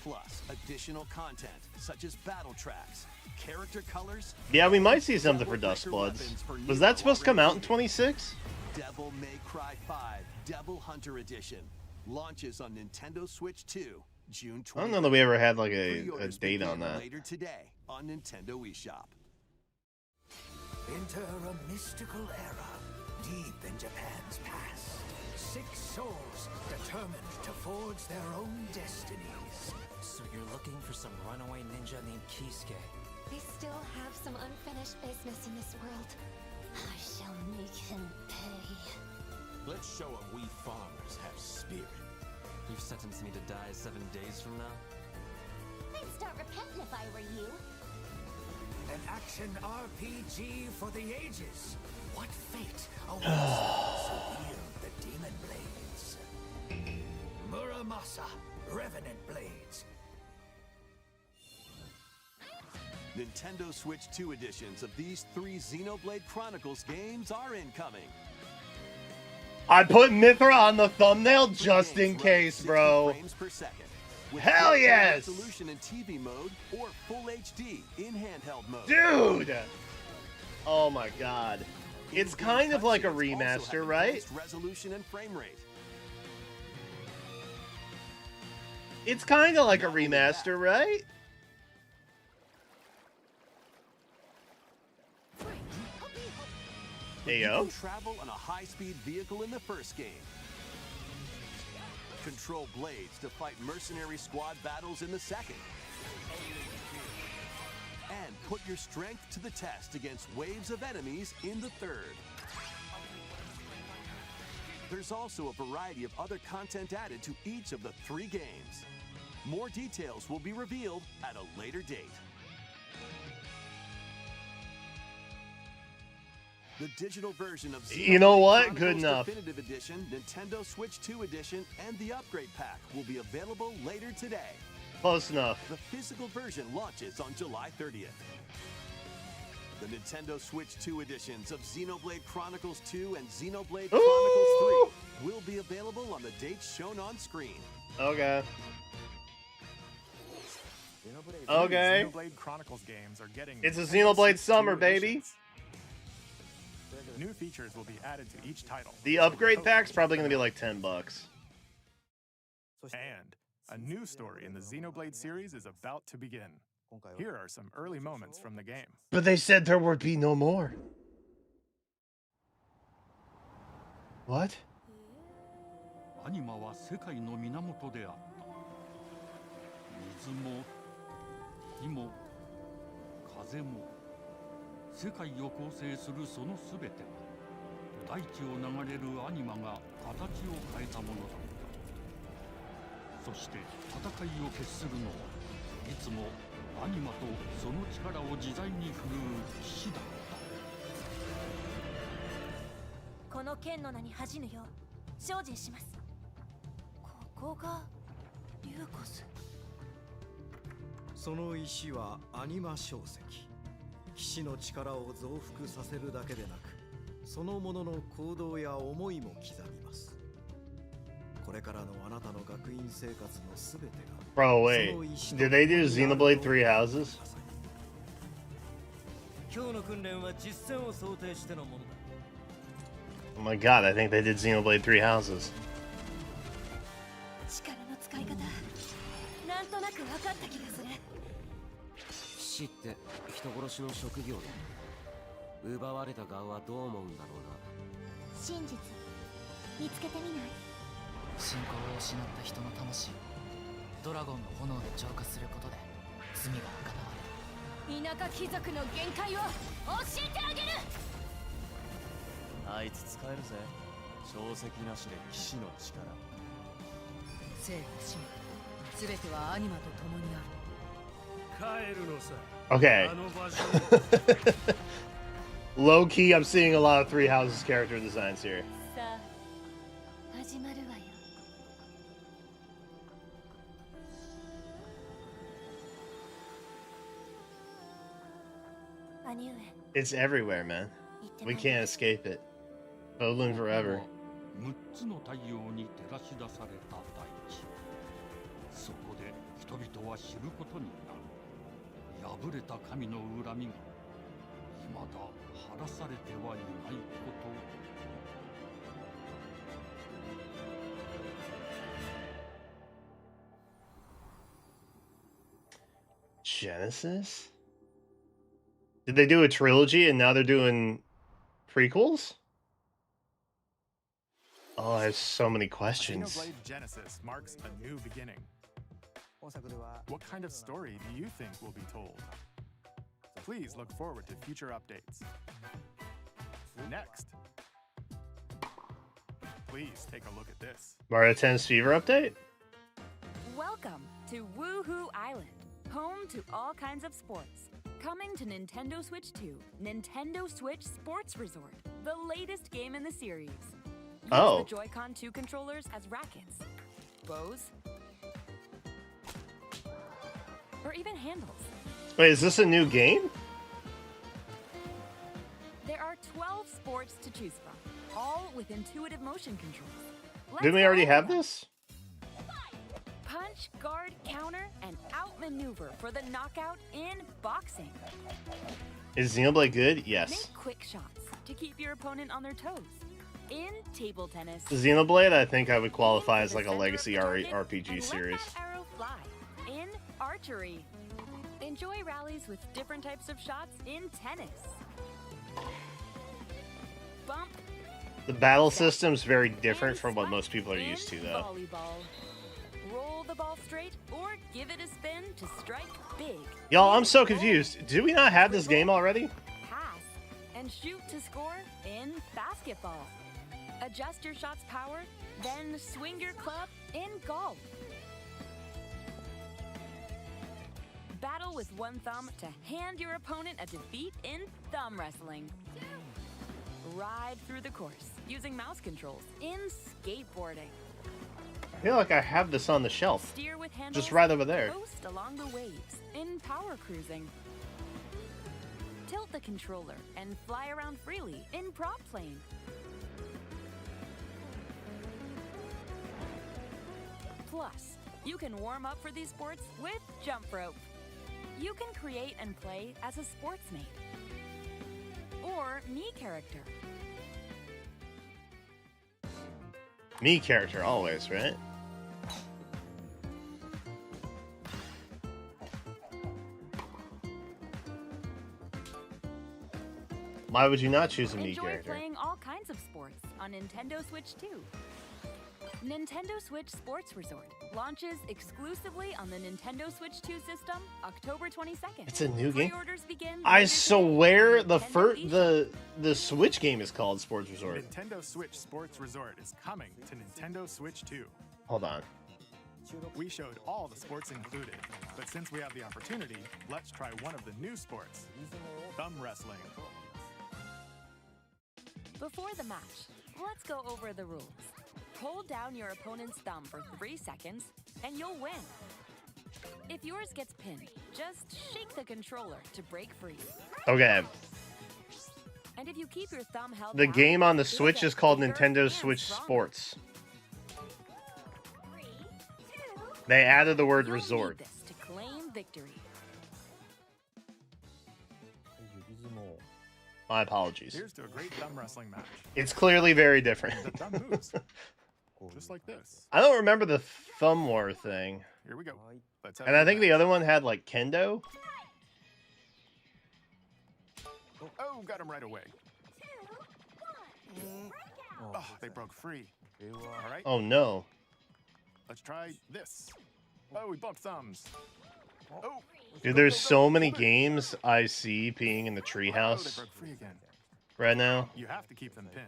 Plus, additional content such as battle tracks, character colors. Yeah, we might see and something for Devil Dust Breaker Bloods. weapons for Was Nero that supposed to come out in already 26? Devil May Cry 5 Devil Hunter Edition launches on Nintendo Switch 2 June 20th. I don't know that we ever had like a Pre-orders date on begin that. later today on Nintendo eShop. Enter a mystical era deep in Japan's past. 6 souls determined to forge their own destinies. So you're looking for some runaway ninja named Kisuke? I still have some unfinished business in this world. I shall make him pay. Let's show him we farmers have spirit. You've sentenced me to die 7 days from now? I'd start repenting if I were you. An action RPG for the ages. What fate awaits those who wield the Demon Blades? Muramasa, Revenant Blades. Nintendo Switch 2 editions of these 3 Xenoblade Chronicles games are incoming. I put Mithra on the thumbnail just Games in run at case, 60 bro. frames per second, with Hell 4K yes! resolution in TV mode or full HD in handheld mode. Dude! Oh my god. It's In-game kind of like a cutscenes also remaster, have right? enhanced resolution and frame rate. It's kind of like a remaster, right? Hey, You yo. can travel on a high-speed vehicle in the first game. Control blades to fight mercenary squad battles in the second. And put your strength to the test against waves of enemies in the third. There's also a variety of other content added to each of the 3 games. More details will be revealed at a later date. The digital version of You know what? Xenoblade Good Chronicles enough. Definitive Edition, Nintendo Switch 2 Edition, and the Upgrade Pack will be available later today. Close enough. The physical version launches on July 30th. The Nintendo Switch 2 editions of Xenoblade Chronicles 2 and Xenoblade Chronicles 3 will be available on the dates shown on screen. Okay. Okay. Xenoblade Chronicles games are getting It's a Nintendo Xenoblade Switch 2 summer, baby. editions. New features will be added to each title. The upgrade pack's probably gonna be like $10. And a new story in the Xenoblade series is about to begin. Here are some early moments from the game. But they said there would be no more. What? アニマは世界の源であった。水も火も風も世界を構成するそのすべては大地を流れるアニマが形を変えたものだった。そして戦いを決するのはいつもアニマとその力を自在に振るう騎士だった。この剣の名に恥じぬよう精進します。ここがリューコス。その石はアニマ小石。騎士の力を増幅させるだけでなく、そのものの行動や思いも刻みます。これからのあなたの学院生活のすべてが。Bro, wait. Did they do Xenoblade 3 Houses? 今日の訓練は実戦を想定してのものだ。 Oh my god, I think they did Xenoblade 3 Houses. 力の使い方、なんとなく分かった気がする。騎士って人殺しの職業だ。奪われた側はどう思うんだろうな。真実見つけてみない？信仰を失った人の魂をドラゴンの炎で浄化することで罪が贖われる。田舎貴族の限界を教えてあげる。あいつ使えるぜ。小石なしで騎士の力。生と死も全てはアニマと共にある。帰るのさ。Okay. Low key, I'm seeing a lot of Three Houses character designs here. さあ、始まるわよ。兄上。 It's everywhere, man. We can't escape it. Odin forever. 6つの太陽に照らし出された大地。そこで人々は知ることになる。破れた神の恨みが未だ晴らされてはいないこと。 Genesis? Did they do a trilogy and now they're doing prequels? Oh, I have so many questions. Xenoblade Genesis marks a new beginning. What kind of story do you think will be told? Please look forward to future updates. Next, please take a look at this. Mario Tennis Fever update? Welcome to Woohoo Island, home to all kinds of sports. Coming to Nintendo Switch 2, Nintendo Switch Sports Resort, the latest game in the series. Use the Joy-Con 2 controllers as rackets, bows, or even handles. Wait, is this a new game? There are 12 sports to choose from, all with intuitive motion controls. Didn't we already have this? Punch, guard, counter, and outmaneuver for the knockout in boxing. Is Xenoblade good? Yes. Make quick shots to keep your opponent on their toes. In table tennis, Xenoblade, I think I would qualify as like a legacy RPG series. archery. Enjoy rallies with different types of shots in tennis. Bump. The battle system's very different from what most people are used to, though. Volleyball. Roll the ball straight or give it a spin to strike big. Y'all, I'm so confused. Do we not have this game already? Pass and shoot to score in basketball. Adjust your shot's power, then swing your club in golf. Battle with one thumb to hand your opponent a defeat in thumb wrestling. Ride through the course using mouse controls in skateboarding. I feel like I have this on the shelf. Steer with handles, Just right over there. Coast along the waves in power cruising. Tilt the controller and fly around freely in prop plane. Plus, you can warm up for these sports with jump rope. You can create and play as a sportsmate or me character. Me character always, right? Why would you not choose a me Enjoy character? playing all kinds of sports on Nintendo Switch 2. Nintendo Switch Sports Resort launches exclusively on the Nintendo Switch 2 system October 22nd. It's a new game. Pre-orders begin I later swear the Nintendo the Switch game is called Sports Resort. Nintendo Switch Sports Resort is coming to Nintendo Switch 2. Hold on. We showed all the sports included, but since we have the opportunity, let's try one of the new sports, thumb wrestling. Before the match, let's go over the rules. Hold down your opponent's thumb for 3 seconds, and you'll win. If yours gets pinned, just shake the controller to break free. Okay. And if you keep your thumb held The down, game on the you'll Switch get is called bigger Nintendo and Switch stronger. Sports. They added the word You'll need resort. this to claim victory. My apologies. Here's to a great thumb wrestling match. It's clearly very different. The thumb moves, just like this. I don't remember the thumb war thing. Here we go. Let's have And I a think the other one had like kendo. Oh, got him right away. Oh, they broke free. All right. Oh no. Let's try this. Oh, we bumped thumbs. Oh. Dude, there's so many games I see peeing in the Oh, they treehouse broke free again. right now. You have to keep them pinned.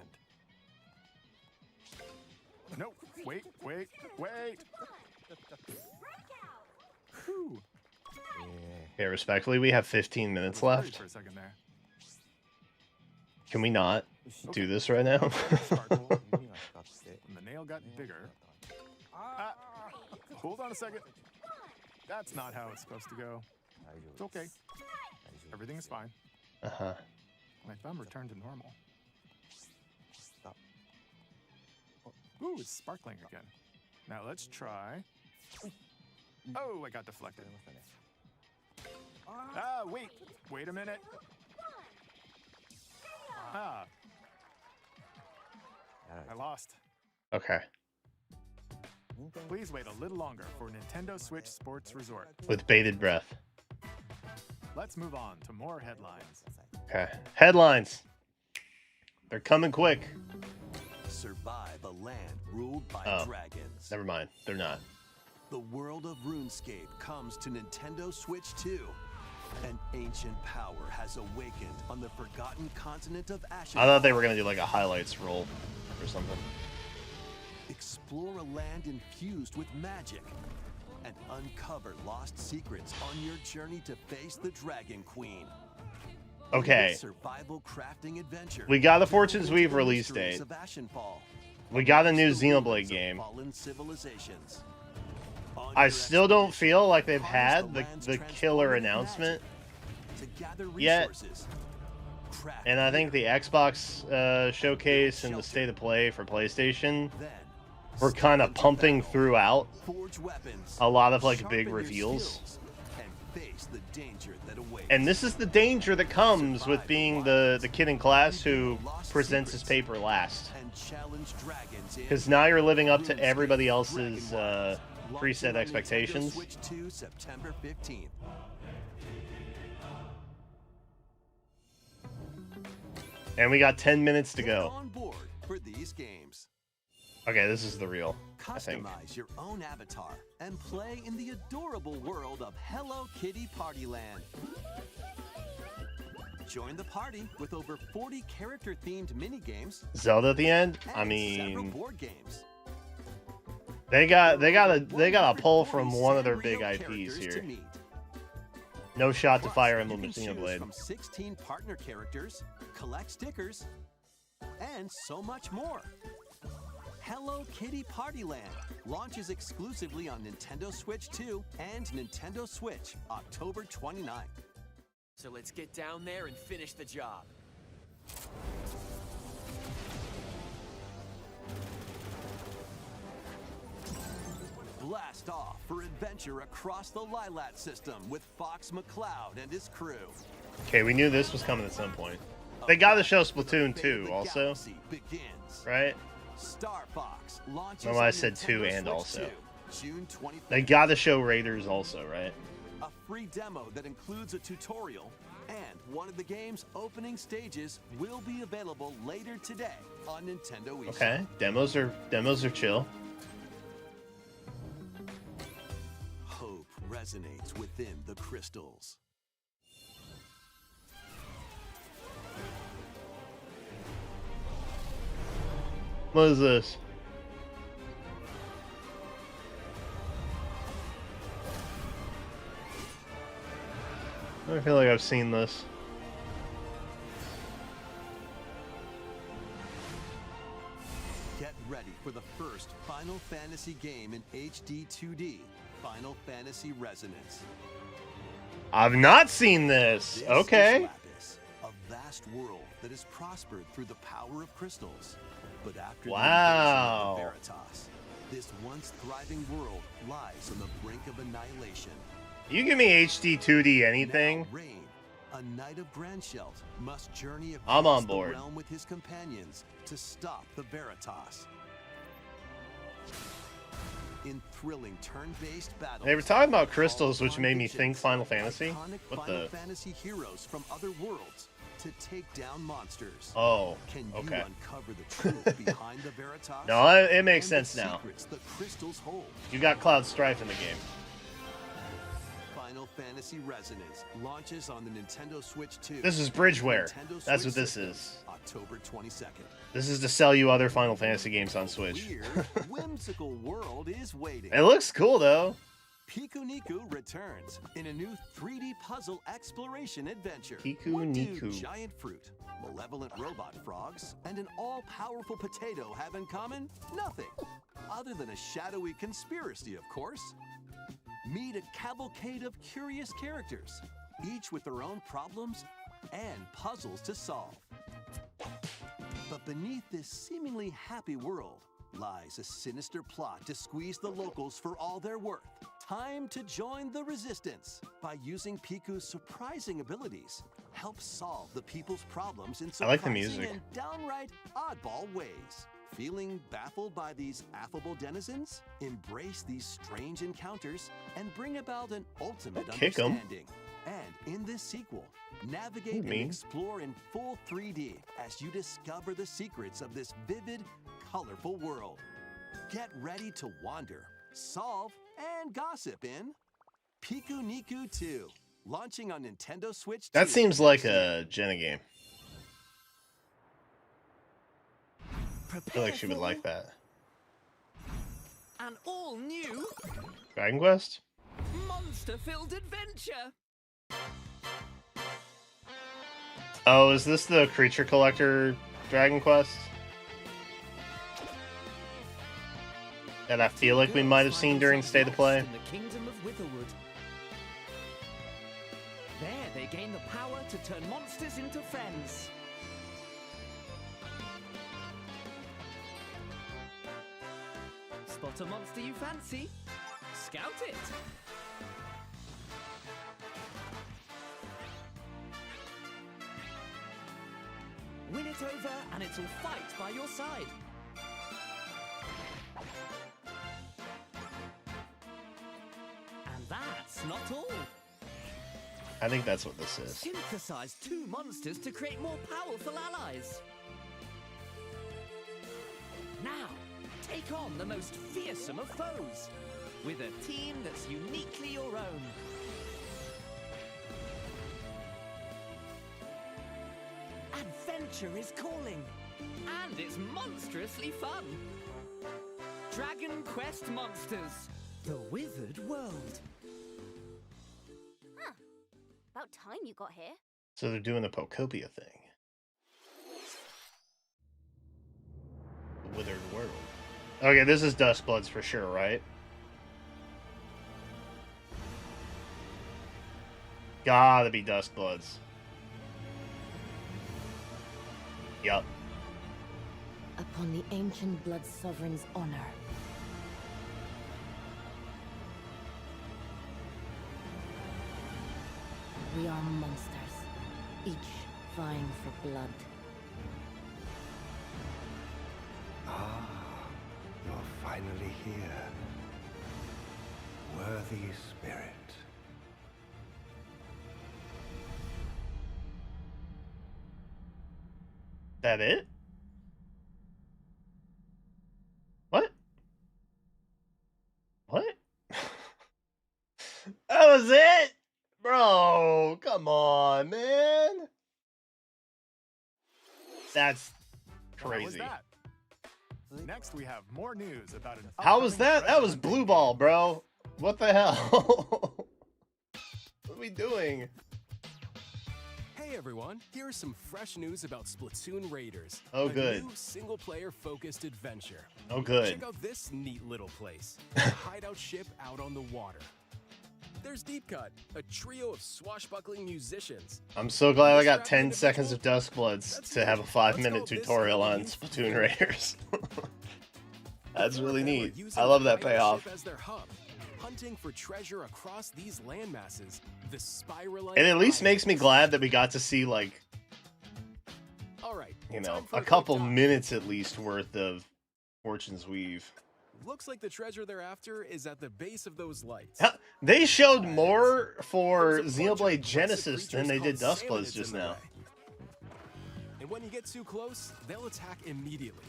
No, wait. Whew. Okay, respectfully, we have 15 minutes Free left. for a second there. Can we not do this right now? And the nail got bigger. Ah, hold on a second. That's not how it's supposed to go. It's okay. Everything is fine. Uh-huh. My thumb returned to normal. Ooh, it's sparkling again. Now let's try. Oh, I got deflected. Ah, wait a minute. Ah. I lost. Okay. Please wait a little longer for Nintendo Switch Sports Resort. With bated breath. Let's move on to more headlines. Okay. Headlines. They're coming quick. Survive a land ruled by Oh. dragons. Never mind. They're not. The world of RuneScape comes to Nintendo Switch 2. An ancient power has awakened on the forgotten continent of Ashen. I thought they were going to do like a highlights roll or something. Explore a land infused with magic and uncover lost secrets on your journey to face the Dragon Queen. Okay. This survival crafting adventure. We got the Fortune's delve into Weave the release mysteries date. of Ashenfall. We got a new Amongst the Xenoblade ruins of game. fallen civilizations. On I your still don't feel like they've harness had the land's the killer transformative announcement to gather yet. resources. Craft And I think the Xbox showcase and the Shelter. state of play for PlayStation Then were kind of pumping throughout forge weapons, a lot of like sharpen big your reveals. skills, and face the danger that awaits. And this is the danger that comes with being the kid in class who presents his paper last. and challenge dragons in Because now you're living up to everybody else's preset expectations. Switch 2 September 15th. And we got 10 minutes to go. On board for these games. Okay, this is the real, I think. Customize your own avatar and play in the adorable world of Hello Kitty Partyland. Join the party with over 40 character-themed mini-games. Zelda at the end? I several mean, board games. they got a pull from one of their big IPs here. No Shot to Fire Emblem Xenoblade. From 16 partner characters, collect stickers, and so much more. Hello Kitty Partyland launches exclusively on Nintendo Switch 2 and Nintendo Switch October 29th. So let's get down there and finish the job. Blast off for adventure across the Lilat system with Fox McCloud and his crew. Okay, we knew this was coming at some point. They got to show Splatoon 2 also, right? Star Fox launches No, I said 2 and Switch also. 2, June 24th. They got to show Raiders also, right? A free demo that includes a tutorial, and one of the game's opening stages will be available later today on Nintendo eShop. Okay, demos are chill. Hope resonates within the crystals. What is this? I feel like I've seen this. Get ready for the first Final Fantasy game in HD 2D, Final Fantasy Resonance. I've not seen this. This Okay. is Lapis, a vast world that has prospered through the power of crystals. But after Wow. the invasion of the Veritas, this once thriving world lies on the brink of annihilation. You give me HD 2D anything? Rain, a knight of Grandshelt, must journey across I'm on the board. realm with his companions to stop the Veritas. In thrilling turn-based battles, They were talking about crystals, which made me think Final Fantasy. iconic What Final the? Fantasy heroes from other worlds to take down monsters. Oh, Can you okay. uncover the truth behind the Veritas? No, it makes and the sense now. secrets the crystals hold. You got Cloud Strife in the game. Final Fantasy Resonance launches on the Nintendo Switch 2. This is Bridgeware. Nintendo That's Switch what this system, is. October 22nd. This is to sell you other Final Fantasy games on Switch. Weird, whimsical world is waiting. It looks cool though. Pikuniku returns in a new 3D puzzle exploration adventure. Pikuniku. What do giant fruit, malevolent robot frogs, and an all-powerful potato have in common? Nothing. Other than a shadowy conspiracy, of course. Meet a cavalcade of curious characters, each with their own problems and puzzles to solve. But beneath this seemingly happy world lies a sinister plot to squeeze the locals for all they're worth. Time to join the resistance by using Piku's surprising abilities. Help solve the people's problems in I like the surprising music. and downright oddball ways. Feeling baffled by these affable denizens? Embrace these strange encounters and bring about an ultimate Kick 'em. understanding. And in this sequel, navigate and mean? explore in full 3D as you discover the secrets of this vivid, colorful world. Get ready to wander, solve, and gossip in Pikuniku 2, launching on Nintendo Switch 2. That seems like a Jenna game. I feel like she would like that. An all-new Dragon Quest? monster-filled adventure. Oh, is this the Creature Collector Dragon Quest? That I feel like we might have seen during State of Play. In the kingdom of Witherwood. There, they gain the power to turn monsters into friends. Spot a monster you fancy? Scout it. Win it over and it'll fight by your side. that's not all. I think that's what this is. Synthesize 2 monsters to create more powerful allies. Now, take on the most fearsome of foes with a team that's uniquely your own. Adventure is calling, and it's monstrously fun. Dragon Quest Monsters, the Withered World. Huh. About time you got here. So they're doing the Pokopia thing. The Withered World. Okay, this is Duskbloods for sure, right? Gotta be Duskbloods. Yup. Upon the ancient Blood Sovereign's honor. We are monsters, each vying for blood. Ah, you're finally here. Worthy spirit. That it? What? What? That was it? Bro, come on, man. That's crazy. That? Next, we have more news about an. How was that? That was blue ball, bro. What the hell? What are we doing? Hey everyone, here's some fresh news about Splatoon Raiders. Oh, good. A new single-player focused adventure. Oh, good. Check out this neat little place. A hideout ship out on the water. There's Deep Cut, a trio of swashbuckling musicians. I'm so glad I got 10 seconds of Duskbloods to have a 5-minute tutorial on Splatoon Raiders. That's really neat. I love that payoff. As their hub, hunting for treasure across these landmasses. The Spiralite. It at least makes me glad that we got to see, like, all right, you know, a couple minutes at least worth of Fortune's Weave. Looks like the treasure they're after is at the base of those lights. They showed more for Xenoblade Genesis than they did Duskbloods just now. And when you get too close, they'll attack immediately.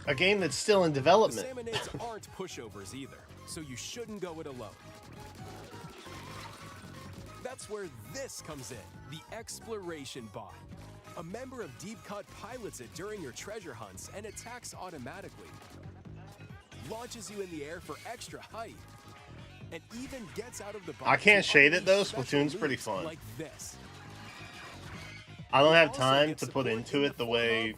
A game that's still in development. The Salmonids aren't pushovers either, so you shouldn't go it alone. That's where this comes in, the Exploration Bot. A member of Deep Cut pilots it during your treasure hunts and attacks automatically. Launches you in the air for extra height. And even gets out of the box. I can't shade it though, Splatoon's pretty fun. Like this. I don't have time to put into it the way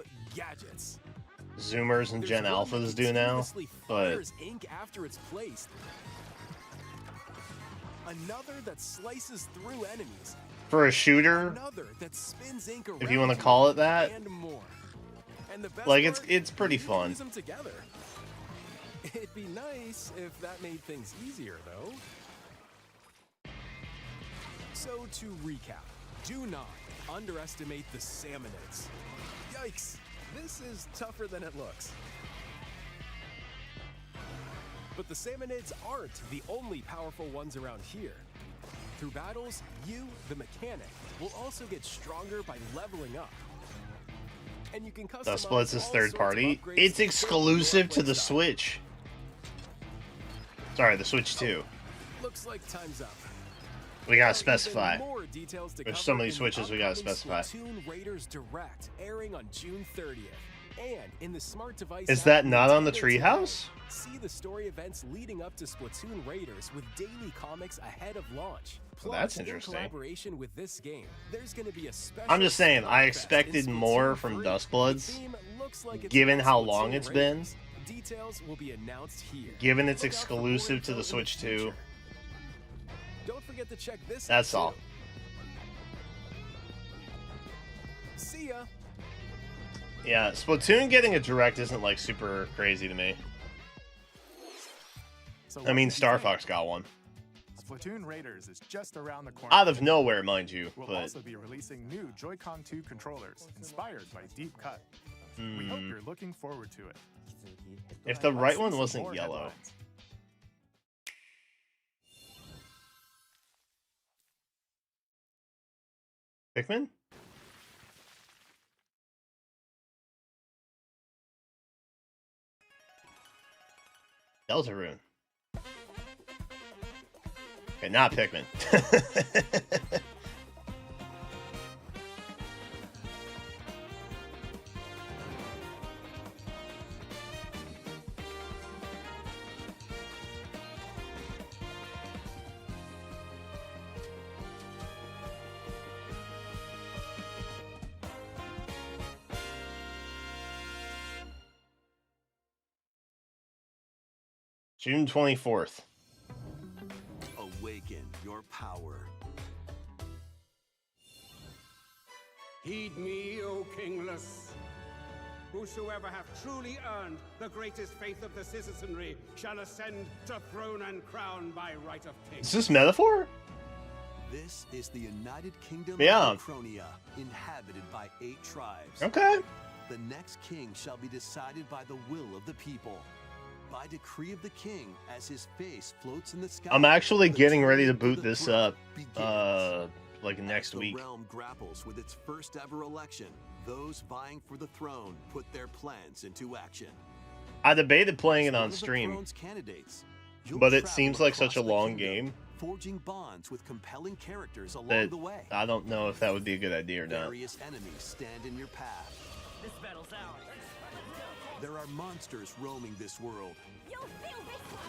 Zoomers and Gen Alphas do now, but ink after it's placed. Another that slices through enemies. For a shooter, if you want to call it that, like it's pretty fun. It'd be nice if that made things easier, though. So to recap, do not underestimate the Salmonids. Yikes, this is tougher than it looks. But the Salmonids aren't the only powerful ones around here. Through battles, you, the mechanic, will also get stronger by leveling up. And you can customize Duskbloods is third party. It's exclusive to the Switch. Sorry, the Switch 2. Looks like time's up. We gotta specify. There's so many Switches we gotta specify. Splatoon Raiders Direct, airing on June 30th. And in the smart device Is that not on the Treehouse? See the story events leading up to Splatoon Raiders with daily comics ahead of launch. Well, that's interesting. In collaboration with this game, there's going to be a special I'm just saying, I expected more from Duskbloods, given how long it's been, Details will be announced here. given it's exclusive to the Switch 2. Don't forget to check this out. That's all. See ya. Yeah, Splatoon getting a Direct isn't like super crazy to me. I mean, Star Fox got one. Splatoon Raiders is just around the corner. Out of nowhere, mind you. We'll But also be releasing new Joy-Con 2 controllers inspired by Deep Cut. We hope you're looking forward to it. if the right Let's see one some wasn't more yellow. headlines. Pikmin? Deltarune. Okay, not Pikmin. June 24th. Awaken your power. Heed me, O kingless. Whosoever hath truly earned the greatest faith of the citizenry shall ascend to throne and crown by right of king. Is this metaphor? This is the United Kingdom Yeah. of Necronia, inhabited by 8 tribes. Okay. The next king shall be decided by the will of the people. By decree of the king, as his face floats in the sky. I'm actually getting ready to boot the this throne up, like next the week. realm grapples with its first ever election. Those vying for the throne put their plans into action. I debated playing it As one on of the stream, throne's candidates, you'll but it travel seems like across such a the long kingdom, game forging bonds with compelling characters along that the way. I don't know if that would be a good idea or not. Various enemies stand in your path. This battle's ours. There are monsters roaming this world,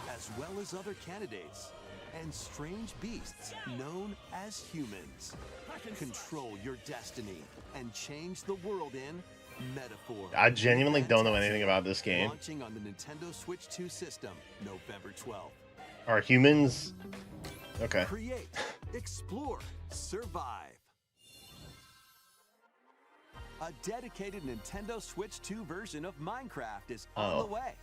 as well as other candidates, and strange beasts known as humans. Control your destiny and change the world in metaphor. I genuinely don't know anything about this game. Launching on the Nintendo Switch 2 system, November 12th. Are humans... Okay. Create, explore, survive. A dedicated Nintendo Switch 2 version of Minecraft is on the way.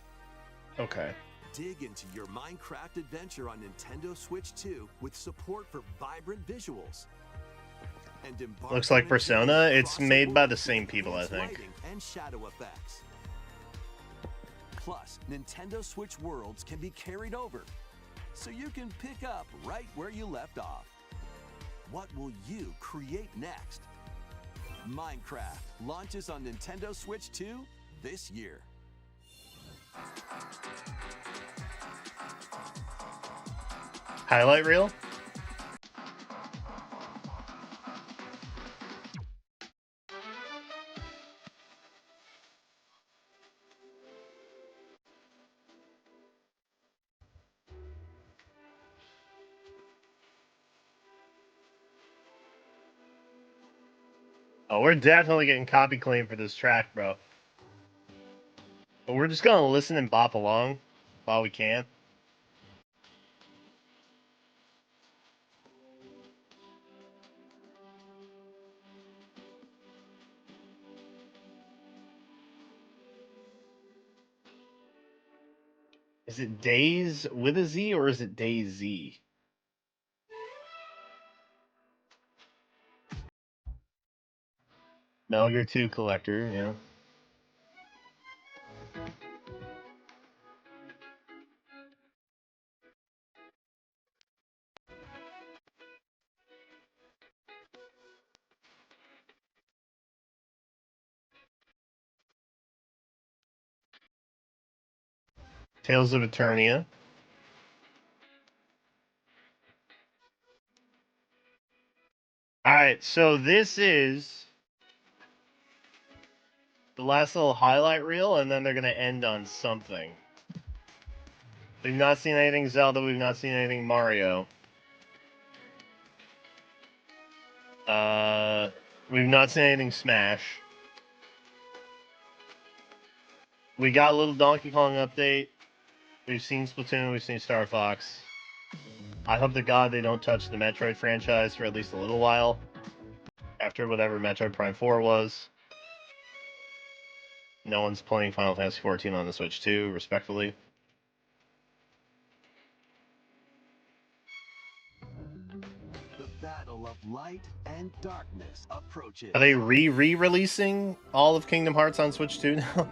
Okay. Dig into your Minecraft adventure on Nintendo Switch 2 with support for vibrant visuals. And embark Looks on like a Persona. journey It's across the made by world the same with people, I enhanced think. lighting and shadow effects. Plus, Nintendo Switch worlds can be carried over, so you can pick up right where you left off. What will you create next? Minecraft launches on Nintendo Switch 2 this year. Highlight reel? Oh, we're definitely getting copy claim for this track, bro. But we're just gonna listen and bop along while we can. Is it Days with a Z or is it Daisy? Metal Gear 2 collector, yeah. Tales of Eternia. Alright, so this is the last little highlight reel, and then they're going to end on something. We've not seen anything Zelda, we've not seen anything Mario. We've not seen anything Smash. We got a little Donkey Kong update. We've seen Splatoon, we've seen Star Fox. I hope to God they don't touch the Metroid franchise for at least a little while. After whatever Metroid Prime 4 was. No one's playing Final Fantasy XIV on the Switch 2, respectfully. The battle of light and darkness approaches. Are they re-releasing all of Kingdom Hearts on Switch 2 now?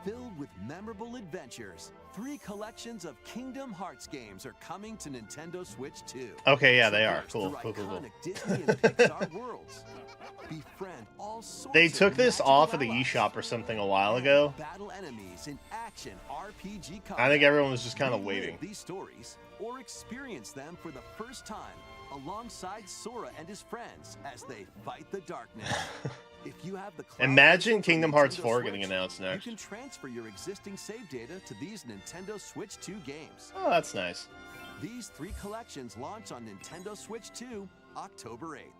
filled with memorable adventures. 3 collections of Kingdom Hearts games are coming to Nintendo Switch 2. Okay, yeah, they are. Cool, Through cool, cool, cool. iconic Disney and Pixar worlds. Befriend all sorts They of took this magical off of the allies. eShop or something a while ago. Battle enemies in action RPG I think everyone was just kind of Relive waiting. these stories or experience them for the first time alongside Sora and his friends as they fight the darkness. If you have the cloud Imagine version for Kingdom Hearts Nintendo 4 getting Switch, announced next. You can transfer your existing save data to these Nintendo Switch 2 games. Oh, that's nice. These 3 collections launch on Nintendo Switch 2 October 8th.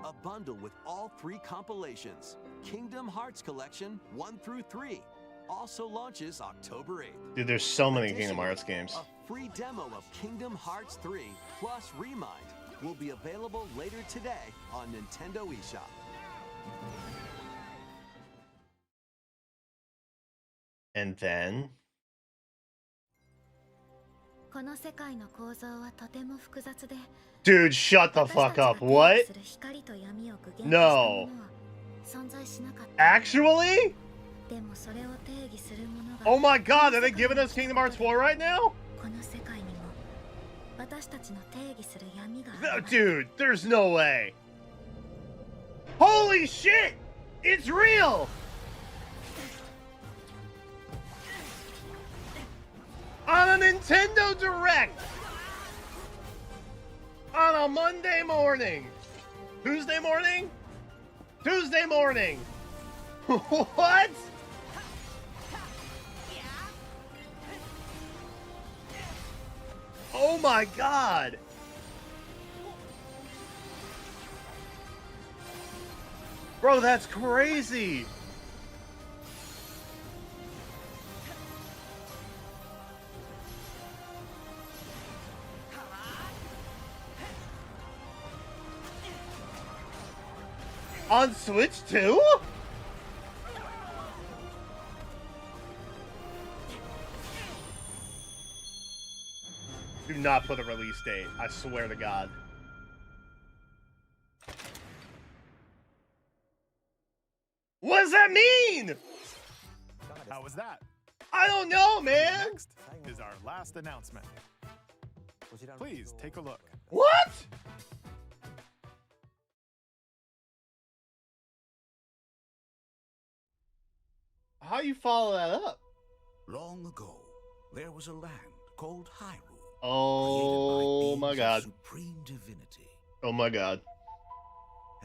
A bundle with all 3 compilations, Kingdom Hearts Collection 1 through 3, also launches October 8th. Dude, there's so many Kingdom Hearts games. A free demo of Kingdom Hearts 3 plus Remind will be available later today on Nintendo eShop. And then この世界の構造はとても複雑で Dude, shut the fuck up. What? する光と闇を具現化したも No. のは存在しなかった Actually? でもそれを定義するものが Oh my god, are they giving us Kingdom Hearts 4 right now? この世界にも私たちの定義する闇が No, dude, there's no way. Holy shit! It's real! On a Nintendo Direct! On a Monday morning! Tuesday morning? Tuesday morning! What? Oh my god! Bro, that's crazy! On Switch 2? Do not put a release date. I swear to God. What does that mean? How was that? I don't know, man. Next is our last announcement. Please take a look. What? How you follow that up? Long ago, there was a land called Hyrule. Oh my God. Supreme divinity. Oh my God.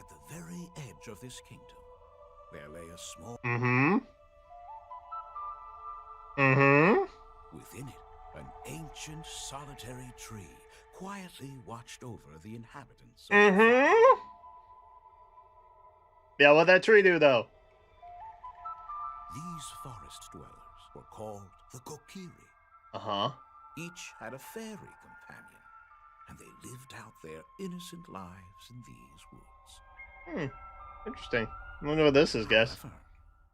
At the very edge of this kingdom, there lay a small. Mm-hmm. Mm-hmm. Within it, an ancient solitary tree quietly watched over the inhabitants. Mm-hmm. Yeah, what'd that tree do though? These forest dwellers were called the Kokiri. Uh-huh. Each had a fairy companion, and they lived out their innocent lives in these woods. Interesting. I wonder what this is, guys. However,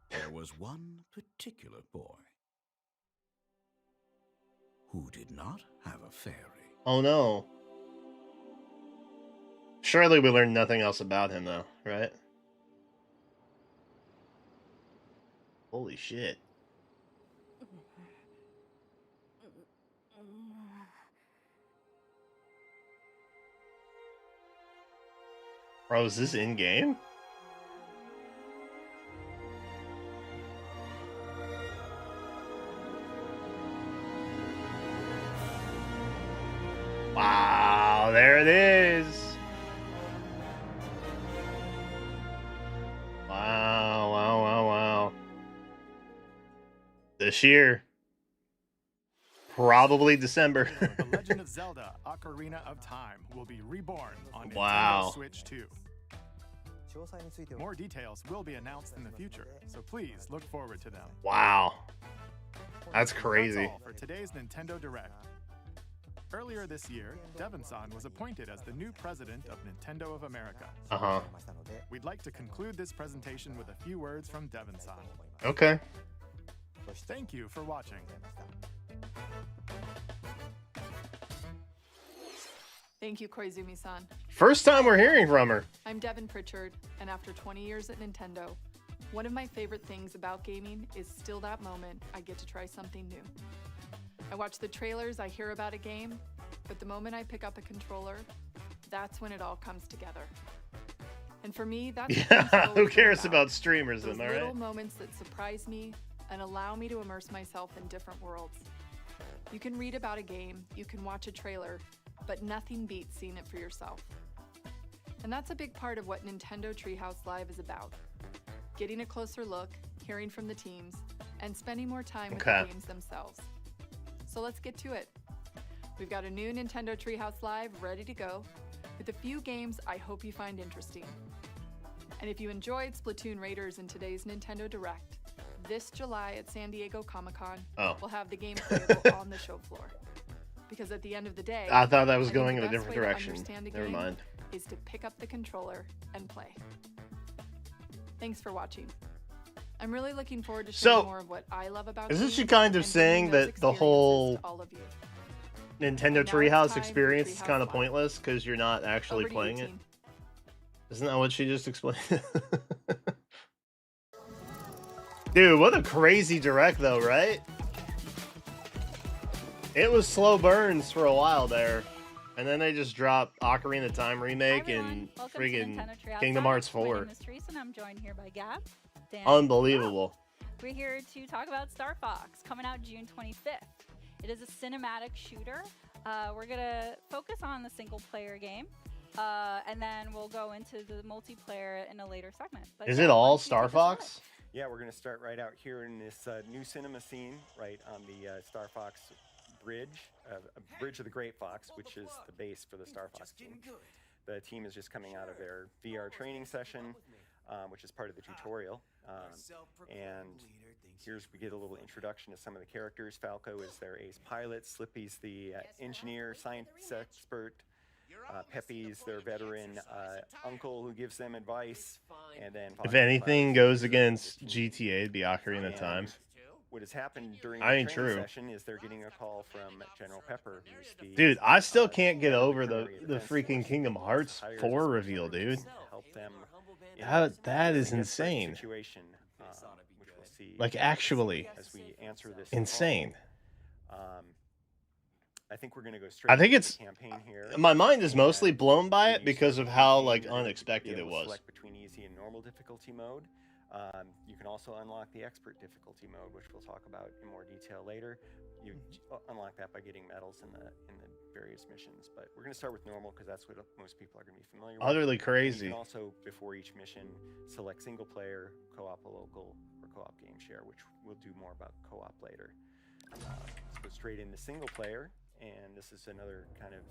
there was one particular boy who did not have a fairy. Oh no. Surely we learned nothing else about him though, right? Holy shit. Bro, is this in-game? Wow, there it is. Wow, wow, wow, wow. This year. Probably December. The Legend of Zelda: Ocarina of Time will be reborn on Wow. Nintendo Switch 2. More details will be announced in the future, so please look forward to them. Wow. That's crazy. That's all for today's Nintendo Direct. Earlier this year, Devon-san was appointed as the new president of Nintendo of America. Uh-huh. We'd like to conclude this presentation with a few words from Devon-san. Okay. Thank you for watching. Thank you, Koizumi-san. First time we're hearing from her. I'm Devin Pritchard, and after 20 years at Nintendo, One of my favorite things about gaming is still that moment I get to try something new. I watch the trailers, I hear about a game, but the moment I pick up a controller, that's when it all comes together. And for me, that's Yeah, who cares about streamers, those am I little right? moments that surprise me and allow me to immerse myself in different worlds. You can read about a game, you can watch a trailer, but nothing beats seeing it for yourself. And that's a big part of what Nintendo Treehouse Live is about. Getting a closer look, hearing from the teams, and spending more time with the games themselves. So let's get to it. We've got a new Nintendo Treehouse Live ready to go, with a few games I hope you find interesting. And if you enjoyed Splatoon Raiders in today's Nintendo Direct, this July at San Diego Comic-Con, we'll have the game playable on the show floor. Because at the end of the day, I thought that was think going the in a best different way to direction. understand a Never game mind. is to pick up the controller and play. Thanks for watching. I'm really looking forward to sharing more of what I love about Isn't games she kind of and bringing saying those that the whole experiences to all of you. Nintendo Now it's Treehouse time for experience is Treehouse kind of Live. pointless because you're not actually Over to you, playing it? team. Isn't that what she just explained? Dude, what a crazy direct though, right? It was slow burns for a while there. And then they just dropped Ocarina of Time remake and friggin' Kingdom Hearts 4. My name is Teresa, and I'm joined here by Gab. Dan, Unbelievable. We're here to talk about Star Fox, coming out June 25th. It is a cinematic shooter. We're going to focus on the single-player game, and then we'll go into the multiplayer in a later segment. But Is yeah, it why all don't you Star take us away? Fox? Yeah, we're going to start right out here in this new cinema scene, right on the Star Fox bridge, Bridge of the Great Fox, which is the base for the Star Fox team. The team is just coming out of their VR training session, which is part of the tutorial. And we get a little introduction to some of the characters. Falco is their ace pilot, Slippy's the engineer, science expert, Peppy's their veteran uncle who gives them advice, and then If anything goes against GTA, it'd be Ocarina of Time. what has happened during I the ain't training true. session is they're getting a call from General Pepper, who's the Dude, I still can't get over the freaking Kingdom Hearts 4 reveal, dude. help them in That is this insane. situation, which we'll see Like, actually as we answer this insane. call. I think we're going to go straight I think into it's the campaign here. my mind is mostly And blown by when it you because start of the how campaign, like you're gonna be unexpected it able to was. select between easy and normal difficulty mode. You can also unlock the expert difficulty mode, which we'll talk about in more detail later. You unlock that by getting medals in the various missions. But we're going to start with normal because that's what most people are going to be familiar with. Utterly And crazy. You can also, before each mission, select single player, co-op a local, or co-op game share, which we'll do more about co-op later. Let's go straight into single player. And this is another kind of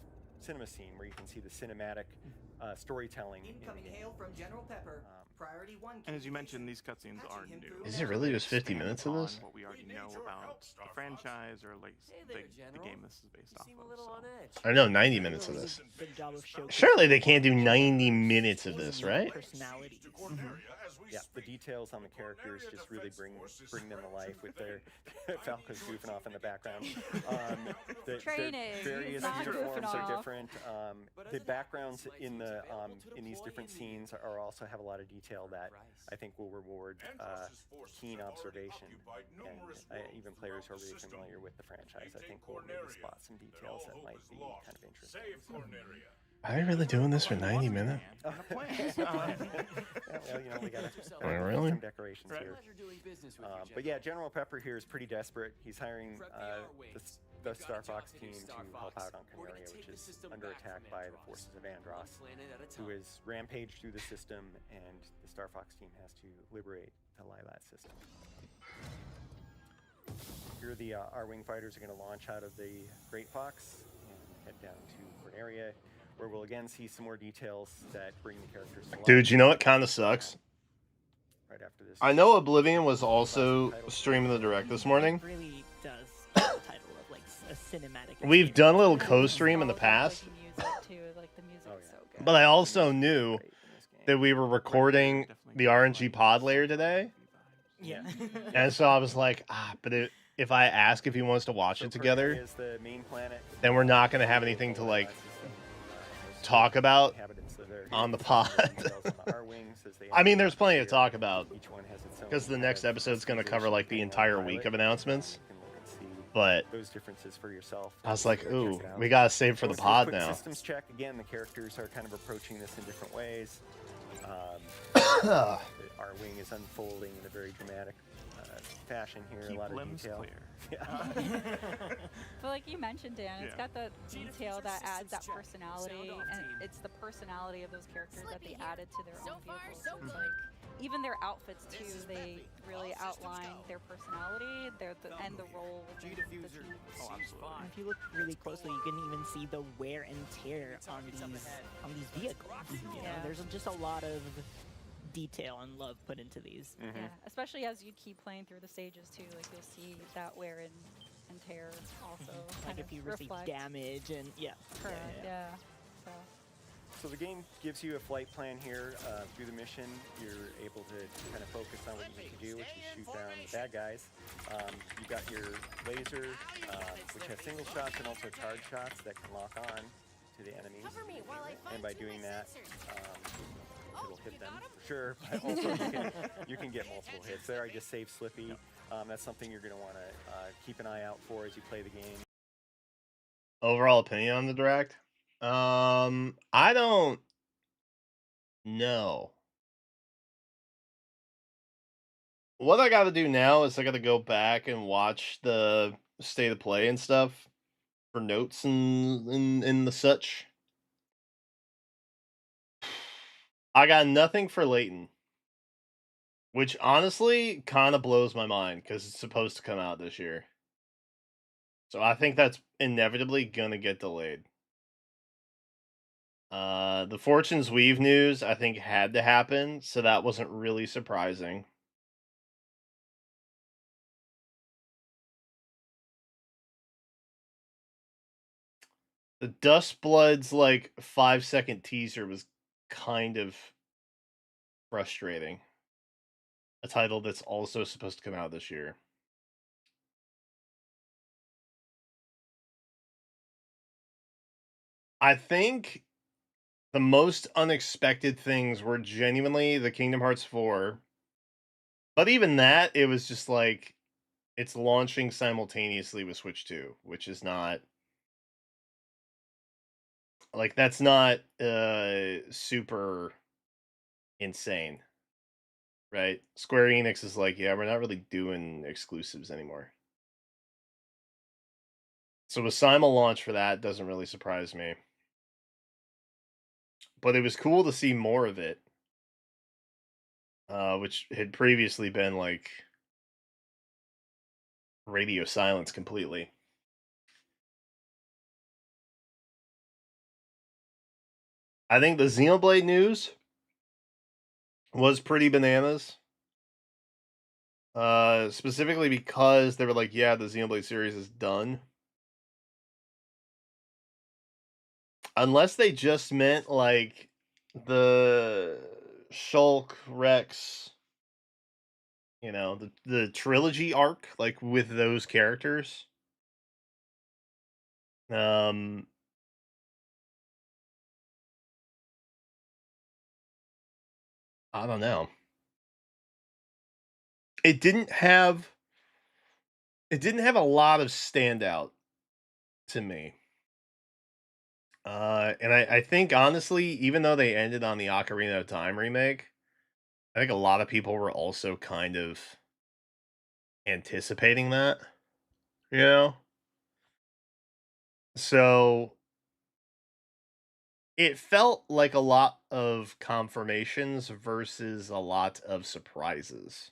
cinema scene where you can see the cinematic storytelling. Incoming hail from General Pepper. Priority 1. And as you mentioned, these cutscenes are new. Is it really just 50 Expand minutes of upon this? What we already know about the franchise, or like the game this is based off of. I know 90 minutes of this. Surely they can't do 90 minutes of this, right? Yeah, the details on the characters just really bring them to life with their Falco's goofing off in the background. Their Training, various not uniforms goofing are off. different. The backgrounds in these different scenes are also have a lot of detail that I think will reward keen observation, and even players who are really familiar with the franchise, I think will maybe spot some details that might be kind of interesting. Are they really doing this for 90 minutes? Well, we got Really? some decorations here. But yeah, General Pepper here is pretty desperate. He's hiring the Star Fox team to help out on Canaria, which is under attack by the forces of Andross, who is rampaged through the system, and the Star Fox team has to liberate the Lylat system. Here, the R-Wing fighters are going to launch out of the Great Fox and head down to Canaria, where we'll again see some more details that bring the characters to life. Dude, you know what kind of sucks? Right after this. I know Oblivion was also streaming the direct this morning. Really does the title of like a cinematic. We've done a little co-stream in the past, but I also knew that we were recording the RNG pod layer today. Yeah. And so I was like, but if I ask if he wants to watch it together, Is the main planet. then we're not going to have anything to like talk about on the pod. I mean, there's plenty to talk about. Each one has its because the kind next of episode's going to cover customization like the thing on entire Pilot. week of announcements. You can look and see But those differences for yourself. I was Just like, check ooh, it out. we gotta save for So the let's do a pod quick now. Systems check again. The characters are kind of approaching this in different ways. Our wing is unfolding in a very dramatic fashion here. Keep a lot of limbs detail. clear. Yeah. But like you mentioned, Dan, it's Yeah. got the detail that adds that personality, and it's the personality of those characters that they added to their own vehicles. So it's like even their outfits too, they really outline their personality, and the role within the team. Oh, absolutely. And if you look really closely, you can even see the wear and tear on these vehicles. You know, Yeah. there's just a lot of detail and love put into these. Yeah, especially as you keep playing through the stages too, like you'll see that wear and tear also. Like kind if of you receive reflect. damage and Correct. Yeah. So. So the game gives you a flight plan here. Through the mission, you're able to kind of focus on what you need to do, which is shoot down the bad guys. You've got your laser, which has single shots and also charge shots that can lock on to the enemies. And by doing that, it'll hit them for sure, but also you can get multiple hits. There, I just saved Slippy. That's something you're going to want to keep an eye out for as you play the game. Overall opinion on the direct? I don't know. What I got to do now is I got to go back and watch the state of play and stuff for notes and the such. I got nothing for Layton, which honestly kind of blows my mind because it's supposed to come out this year. So I think that's inevitably going to get delayed. The Fortune's Weave news, I think, had to happen, so that wasn't really surprising. The Dustbloods, like, 5-second teaser was kind of frustrating. A title that's also supposed to come out this year. I think the most unexpected things were genuinely the Kingdom Hearts 4. But even that, it was just like, it's launching simultaneously with Switch 2, which is not... Like, that's not super insane, right? Square Enix is like, yeah, we're not really doing exclusives anymore. So a simul launch for that doesn't really surprise me. But it was cool to see more of it, which had previously been like radio silence completely. I think the Xenoblade news was pretty bananas. Specifically because they were like, yeah, the Xenoblade series is done. Unless they just meant like the Shulk, Rex, you know, the trilogy arc, like with those characters. I don't know. It didn't have a lot of standout to me. And I think honestly, even though they ended on the Ocarina of Time remake, I think a lot of people were also kind of anticipating that, you know? So it felt like a lot of confirmations versus a lot of surprises.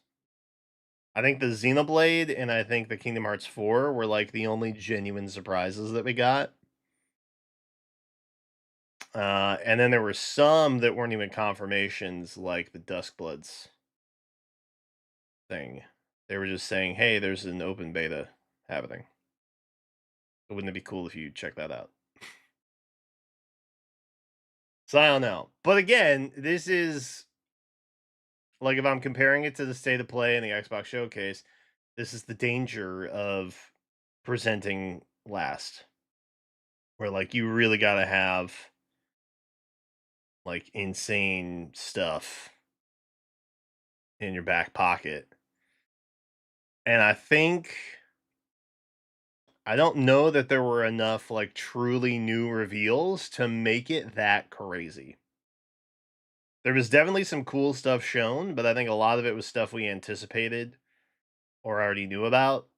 I think the Xenoblade and I think the Kingdom Hearts 4 were like the only genuine surprises that we got. And then there were some that weren't even confirmations, like the Duskbloods thing. They were just saying, hey, there's an open beta happening. Wouldn't it be cool if you check that out? So I don't know. But again, this is like, if I'm comparing it to the state of play and the Xbox showcase, this is the danger of presenting last. Where like you really gotta have like insane stuff in your back pocket. And I don't know that there were enough like truly new reveals to make it that crazy. There was definitely some cool stuff shown, but I think a lot of it was stuff we anticipated or already knew about,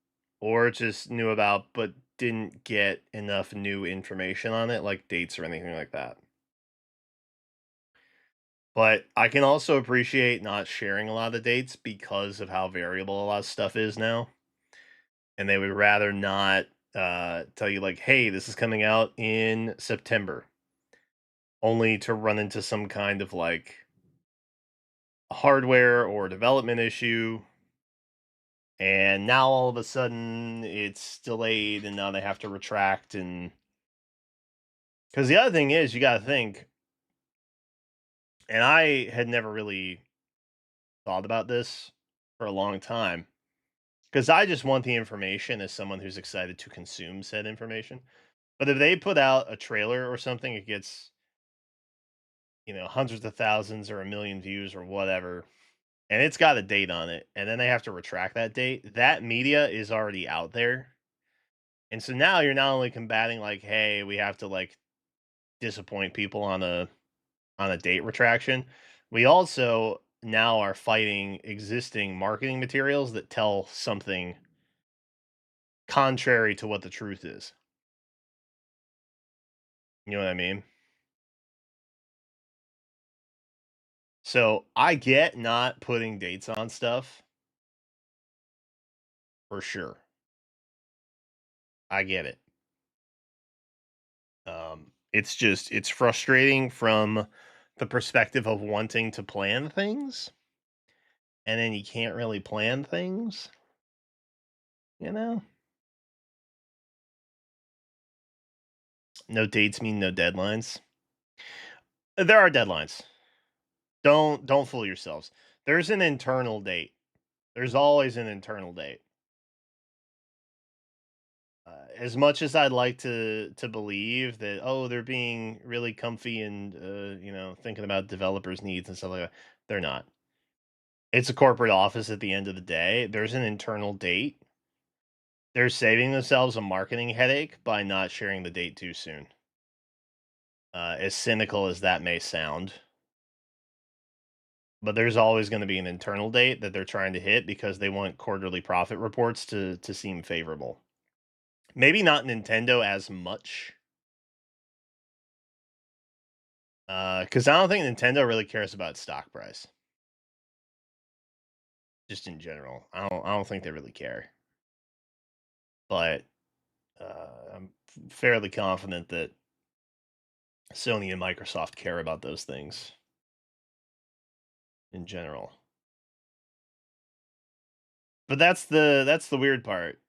or just knew about but didn't get enough new information on it, like dates or anything like that. But I can also appreciate not sharing a lot of dates because of how variable a lot of stuff is now. And they would rather not tell you, like, hey, this is coming out in September, only to run into some kind of like hardware or development issue. And now all of a sudden it's delayed and now they have to retract. And because the other thing is, you got to think, and I had never really thought about this for a long time because I just want the information as someone who's excited to consume said information. But if they put out a trailer or something, it gets, hundreds of thousands or a million views or whatever, and it's got a date on it, and then they have to retract that date, that media is already out there. And so now you're not only combating like, hey, we have to like disappoint people on a date retraction, we also now are fighting existing marketing materials that tell something contrary to what the truth is. You know what I mean? So I get not putting dates on stuff for sure. I get it. It's frustrating from the perspective of wanting to plan things, and then you can't really plan things, you know? No dates mean no deadlines. There are deadlines. Don't fool yourselves. There's an internal date. There's always an internal date. As much as I'd like to believe that, oh, they're being really comfy and thinking about developers' needs and stuff like that, they're not. It's a corporate office at the end of the day. There's an internal date. They're saving themselves a marketing headache by not sharing the date too soon. As cynical as that may sound, but there's always going to be an internal date that they're trying to hit because they want quarterly profit reports to seem favorable. Maybe not Nintendo as much, because I don't think Nintendo really cares about stock price. Just in general, I don't think they really care. But I'm fairly confident that Sony and Microsoft care about those things in general. But that's the weird part.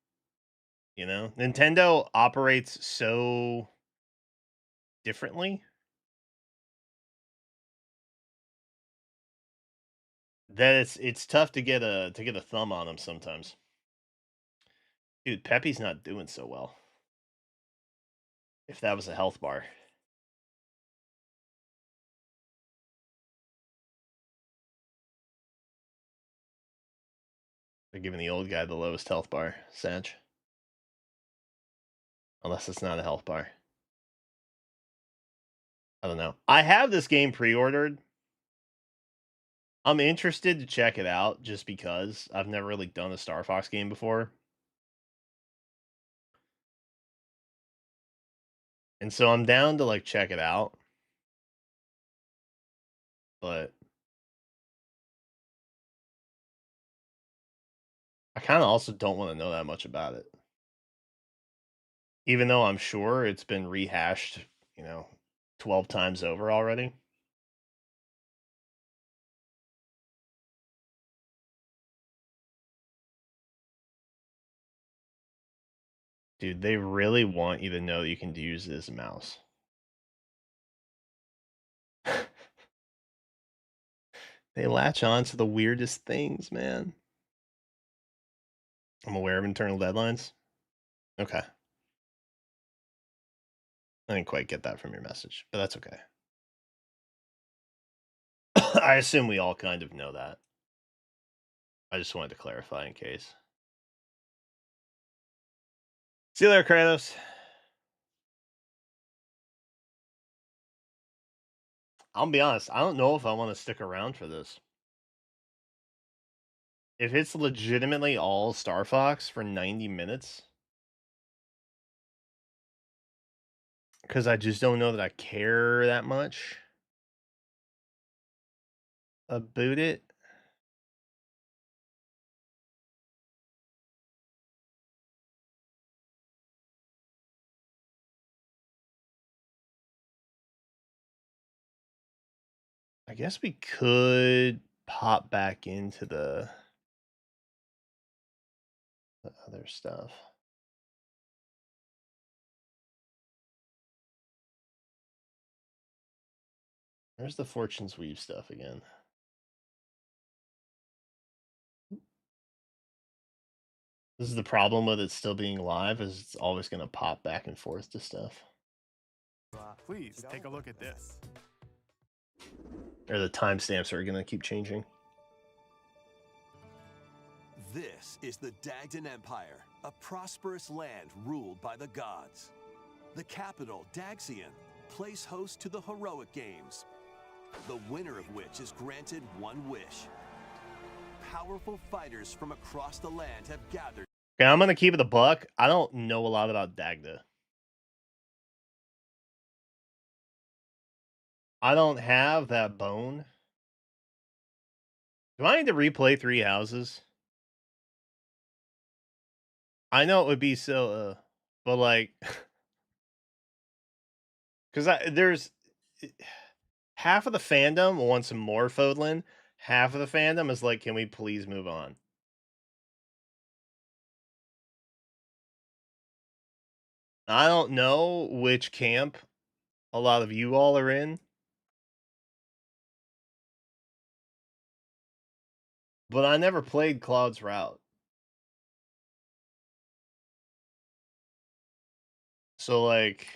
Nintendo operates so differently that it's tough to get a thumb on them sometimes. Dude, Peppy's not doing so well. If that was a health bar. They're giving the old guy the lowest health bar, Sanch. Unless it's not a health bar. I don't know. I have this game pre-ordered. I'm interested to check it out just because I've never really done a Star Fox game before. And so I'm down to like check it out. But I kind of also don't want to know that much about it. Even though I'm sure it's been rehashed, 12 times over already. Dude, they really want you to know you can use it as a mouse. They latch on to the weirdest things, man. I'm aware of internal deadlines. Okay. I didn't quite get that from your message, but that's okay. I assume we all kind of know that. I just wanted to clarify in case. See you later, Kratos. I'll be honest, I don't know if I want to stick around for this. If it's legitimately all Star Fox for 90 minutes, because I just don't know that I care that much about it. I guess we could pop back into the other stuff. There's the Fortune's Weave stuff again. This is the problem with it still being live, is it's always going to pop back and forth to stuff. Please take a look at this. Or the timestamps are going to keep changing. This is the Dagdan Empire, a prosperous land ruled by the gods. The capital, Daxian, plays host to the heroic games, the winner of which is granted one wish. Powerful fighters from across the land have gathered. Okay, I'm going to keep it a buck. I don't know a lot about Dagda. I don't have that bone. Do I need to replay Three Houses? I know it would be so, but like, because there's half of the fandom wants more Fodlan. Half of the fandom is like, can we please move on? I don't know which camp a lot of you all are in. But I never played Cloud's Route. So, like...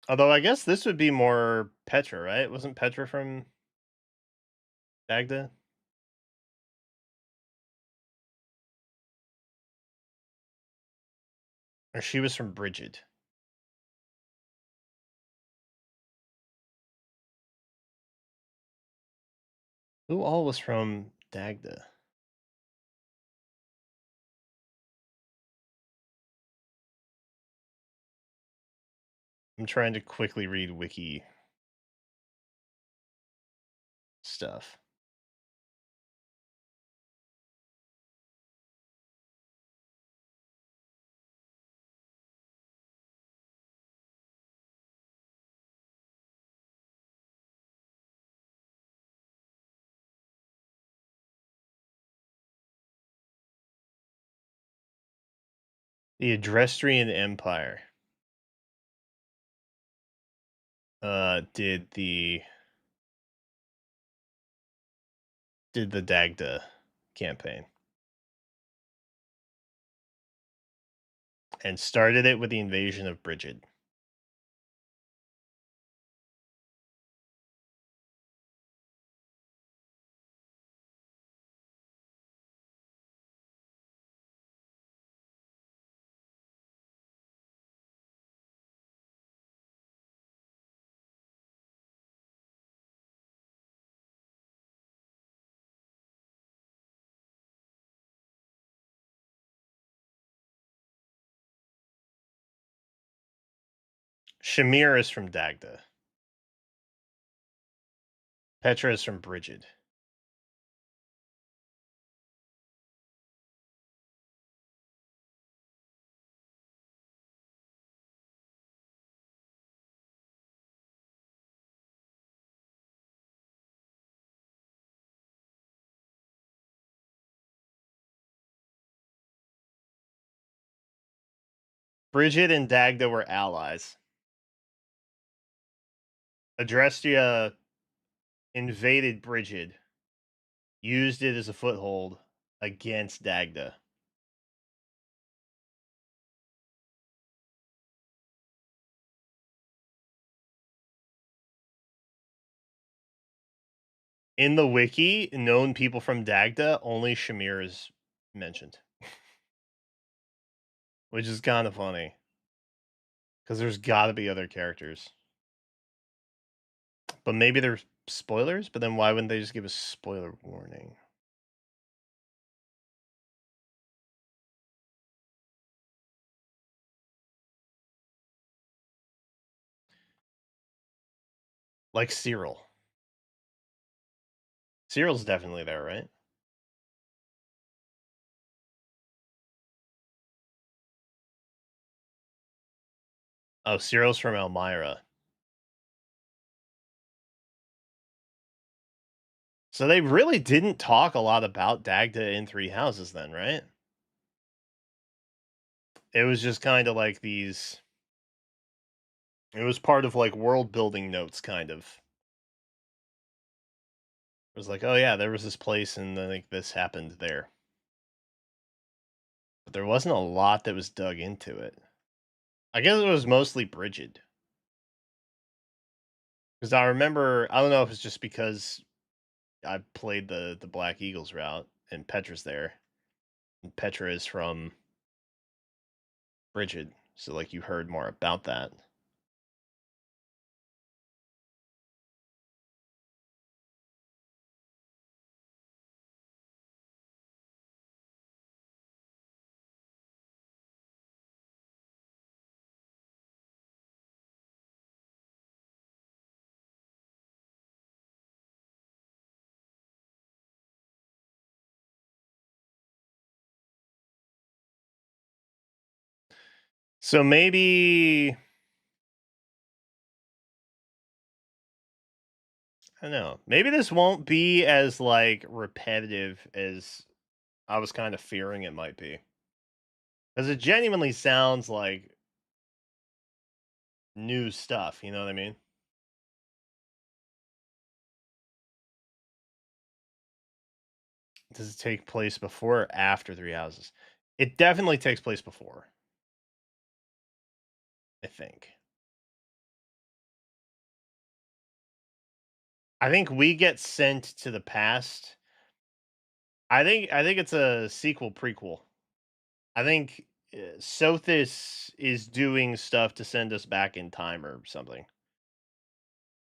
Although, I guess this would be more Petra, right? Wasn't Petra from Dagda? Or she was from Bridget. Who all was from Dagda? I'm trying to quickly read wiki stuff. The Adrestrian Empire did the Dagda campaign. And started it with the invasion of Bridget. Shamir is from Dagda. Petra is from Bridget. Bridget and Dagda were allies. Adrestia invaded Brigid, used it as a foothold against Dagda. In the wiki, known people from Dagda, only Shamir is mentioned. Which is kind of funny. Because there's got to be other characters. But maybe they're spoilers? But then why wouldn't they just give a spoiler warning? Like Cyril. Cyril's definitely there, right? Oh, Cyril's from Elmira. So they really didn't talk a lot about Dagda in Three Houses then, right? It was just kind of like these... It was part of like world building notes, kind of. It was like, oh yeah, there was this place and then like this happened there. But there wasn't a lot that was dug into it. I guess it was mostly Brigid. Because I remember, I don't know if it's just because I played the Black Eagles route and Petra's there. And Petra is from Brigid, so like you heard more about that. So maybe... I don't know. Maybe this won't be as like repetitive as I was kind of fearing it might be. Because it genuinely sounds like new stuff, you know what I mean? Does it take place before or after Three Houses? It definitely takes place before. I think. I think we get sent to the past. I think it's a sequel prequel. I think Sothis is doing stuff to send us back in time or something.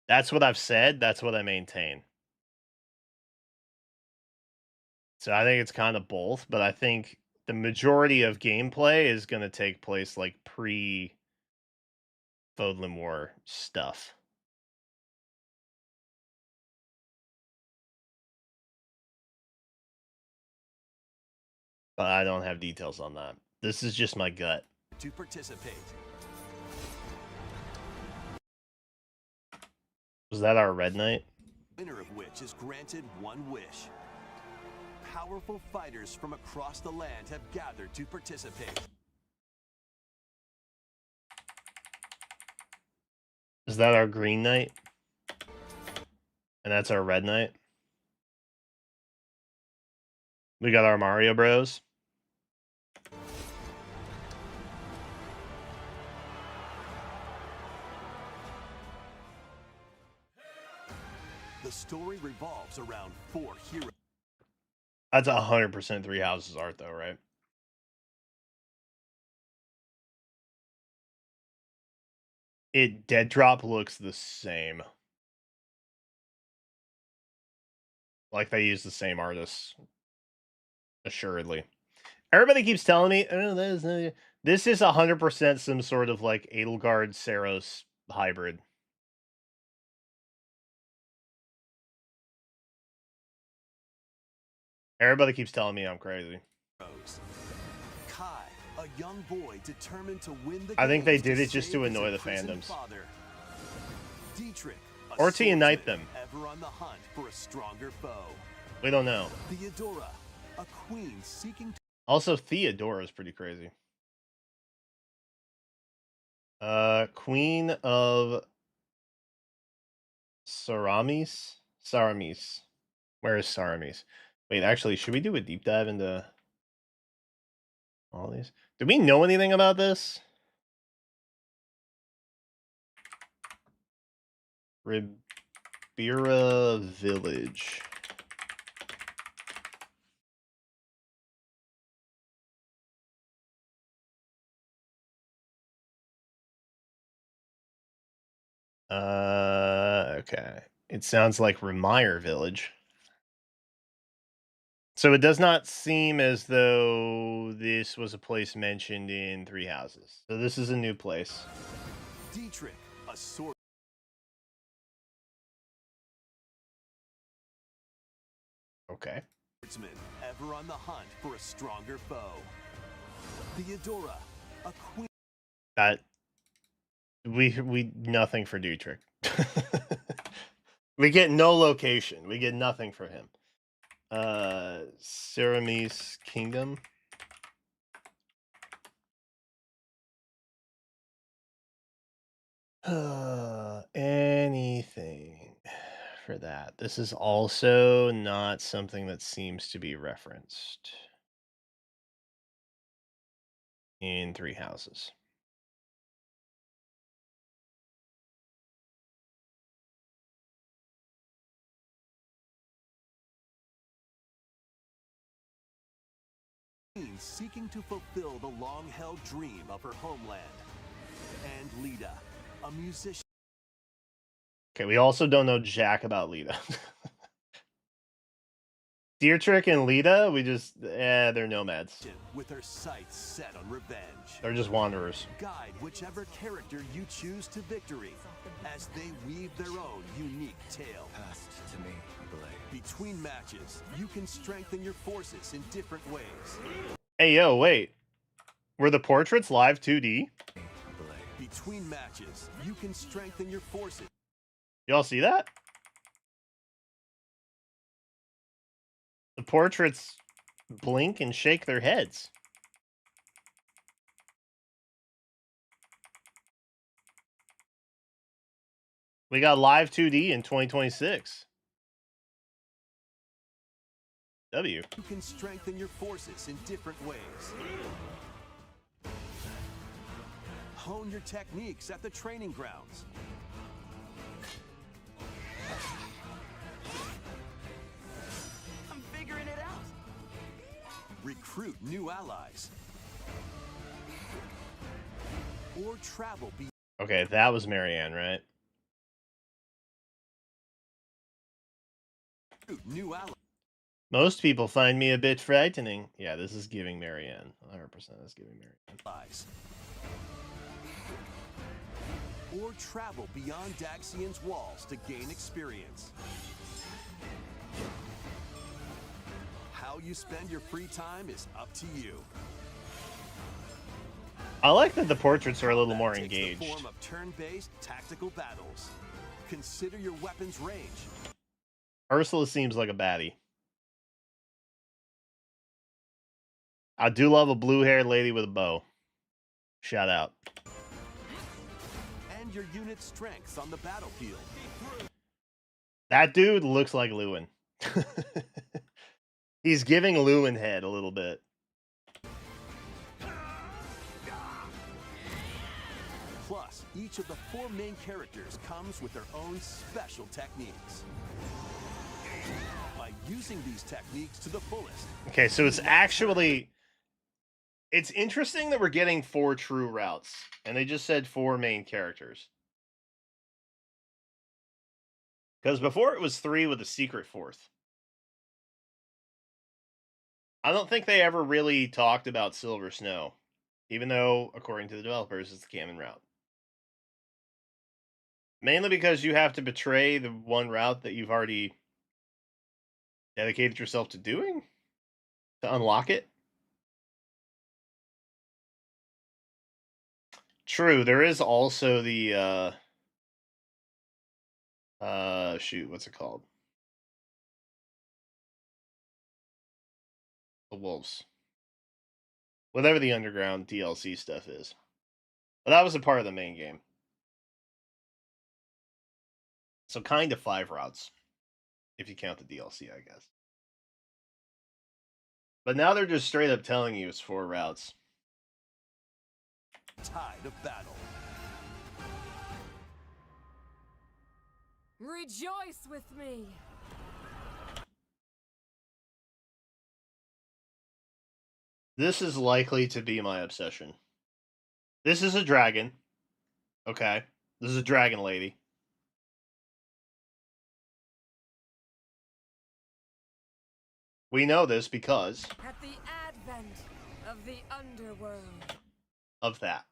That's what I've said. That's what I maintain. So I think it's kind of both, but I think the majority of gameplay is going to take place like pre Fodlan War stuff. But I don't have details on that. This is just my gut. To participate. Was that our Red Knight? Winner of which is granted one wish. Powerful fighters from across the land have gathered to participate. Is that our Green Knight? And that's our Red Knight? We got our Mario Bros. The story revolves around 4 heroes. That's 100% Three Houses art, though, right? Dead Drop looks the same. Like they use the same artists. Assuredly. Everybody keeps telling me, oh, this is 100% some sort of like Edelgard Saros hybrid. Everybody keeps telling me I'm crazy. Kai, a young boy determined to win the I think they games did to it just to save his annoy the imprisoned fandoms. father. Dietrich, a Or to unite swordsman them. Ever on the hunt for a stronger foe. We don't know. Theodora, a queen seeking to Also, Theodora is pretty crazy. Queen of Saramis? Saramis. Where is Saramis? Wait, actually, should we do a deep dive into all these? Do we know anything about this? Ribera Village. Okay. It sounds like Remire Village. So it does not seem as though this was a place mentioned in Three Houses. So this is a new place. Dietrich, a sword. Okay. Swordsman, ever on the hunt for a stronger foe. Theodora, a queen. That we nothing for Dietrich. We get no location. We get nothing for him. Saramis Kingdom. Anything for that. This is also not something that seems to be referenced in Three Houses. Seeking to fulfill the long-held dream of her homeland. And Lita, a musician. Okay, we also don't know jack about Lita. Dietrich and Lita, we just, they're nomads. With her sights set on revenge. They're just wanderers. Guide whichever character you choose to victory as they weave their own unique tale. Passed to me, Blade. Between matches, you can strengthen your forces in different ways. Hey, yo, wait. Were the portraits live 2D? Between matches, you can strengthen your forces. Y'all see that? The portraits blink and shake their heads. We got live 2D in 2026. W. You can strengthen your forces in different ways. Hone your techniques at the training grounds. I'm figuring it out. Recruit new allies. Or travel beyond. Okay, that was Marianne, right? Recruit new allies. Most people find me a bit frightening. Yeah, this is giving Marianne. 100% is giving Marianne. Or travel beyond Daxian's walls to gain experience. How you spend your free time is up to you. I like that the portraits are a little more Takes the engaged. form of turn-based tactical battles. Consider your weapon's range. Ursula seems like a baddie. I do love a blue-haired lady with a bow. Shout out. And your unit's strengths on the battlefield. That dude looks like Lewin. He's giving Lewin head a little bit. Plus, each of the 4 main characters comes with their own special techniques. By using these techniques to the fullest. Okay, so it's actually... It's interesting that we're getting 4 true routes. And they just said 4 main characters. Because before it was 3 with a secret 4th. I don't think they ever really talked about Silver Snow. Even though, according to the developers, it's the canon route. Mainly because you have to betray the one route that you've already dedicated yourself to doing to unlock it. True, there is also the shoot, what's it called? The Wolves. Whatever the underground DLC stuff is. But that was a part of the main game. So kind of 5 routes. If you count the DLC, I guess. But now they're just straight up telling you it's 4 routes. Tide of battle. Rejoice with me! This is likely to be my obsession. This is a dragon. Okay. This is a dragon lady. We know this because At the advent of the underworld. of that.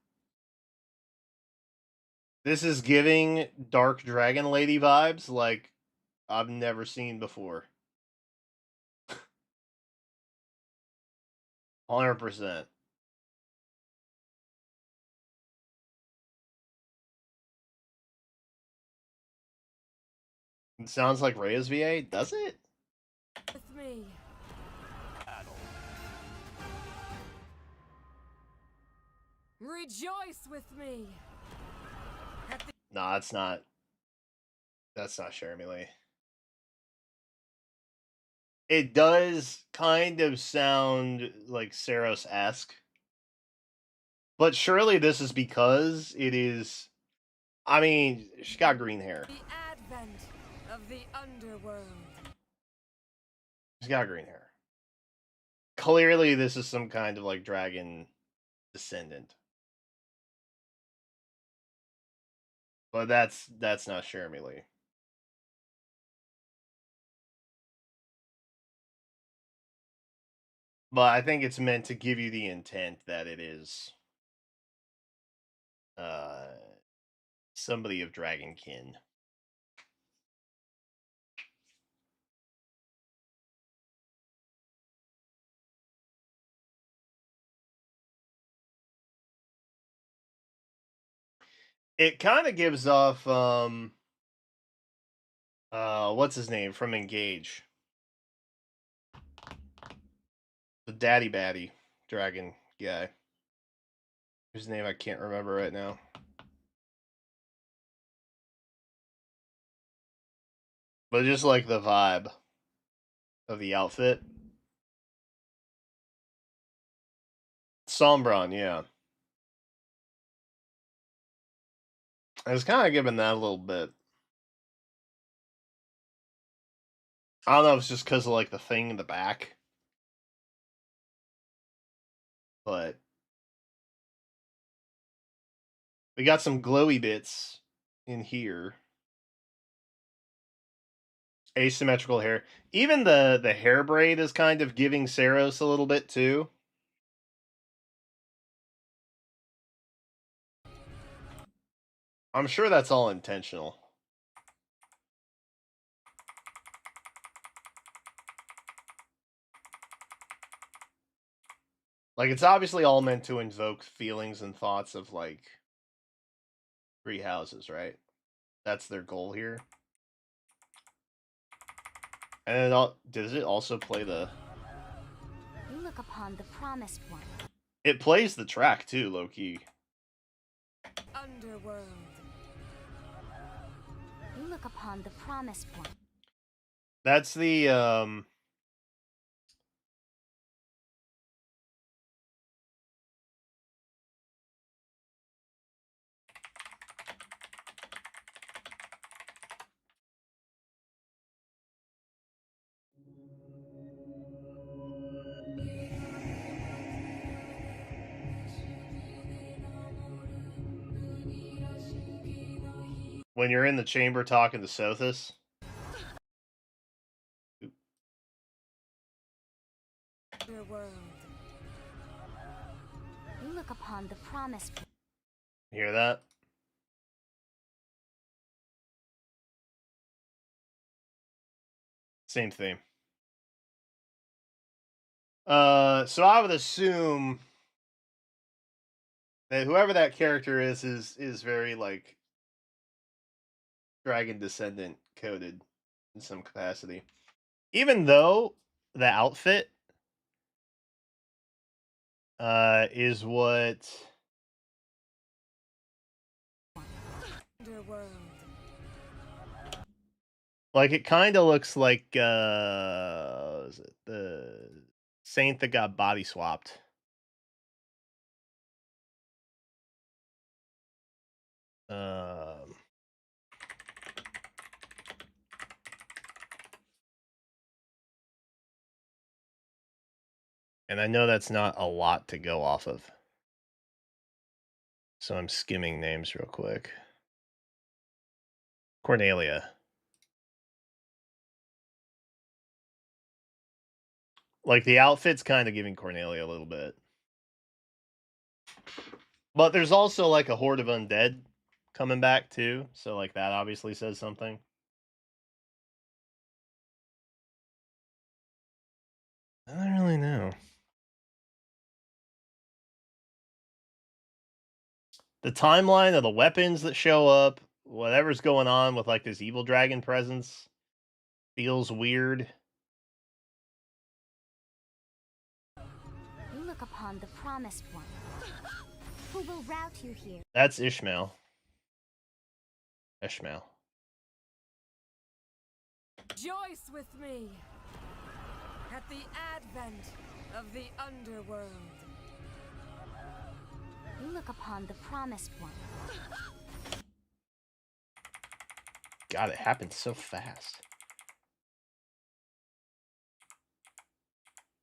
This is giving Dark Dragon Lady vibes like I've never seen before. 100%. It sounds like Reyes VA, does it? With me. Battle. Rejoice with me. Nah, it's not. That's not Jeremy Lee. It does kind of sound like Saros-esque. But surely this is because it is... I mean, she's got green hair. The advent of the underworld. She's got green hair. Clearly this is some kind of like dragon descendant. But that's not Jeremy Lee. But I think it's meant to give you the intent that it is somebody of dragonkin. It kind of gives off what's his name from Engage? The Daddy Batty dragon guy. Whose name I can't remember right now. But just like the vibe of the outfit. Sombron, yeah. I was kind of giving that a little bit. I don't know if it's just because of like the thing in the back. But we got some glowy bits in here. Asymmetrical hair. Even the hair braid is kind of giving Saros a little bit too. I'm sure that's all intentional. Like, it's obviously all meant to invoke feelings and thoughts of, like, 3 houses, right? That's their goal here. And then does it also play the... You look upon the promised one. It plays the track, too, low-key. Underworld. You look upon the promised one. That's the, when you're in the chamber talking to Sothis. Underworld. You look upon the promised one. Hear that? Same theme. So I would assume that whoever that character is very, like, dragon descendant coded in some capacity. Even though the outfit is what Underworld. Like, it kind of looks like, is it the Saint that got body swapped? Um, and I know that's not a lot to go off of. So I'm skimming names real quick. Cornelia. Like, the outfit's kind of giving Cornelia a little bit. But there's also, like, a horde of undead coming back, too. So, like, that obviously says something. I don't really know. The timeline of the weapons that show up, whatever's going on with, like, this evil dragon presence, feels weird. You look upon the promised one, who will route you here. That's Ishmael. Ishmael. Rejoice with me at the advent of the underworld. You look upon the promised one. God, it happened so fast.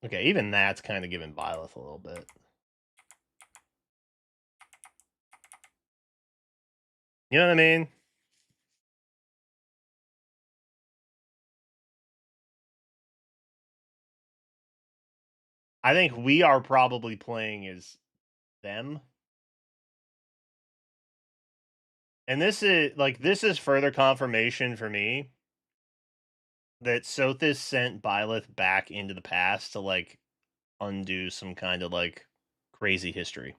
Okay, even that's kind of giving Byleth a little bit. You know what I mean? I think we are probably playing as them. And this is further confirmation for me that Sothis sent Byleth back into the past to, like, undo some kind of, like, crazy history.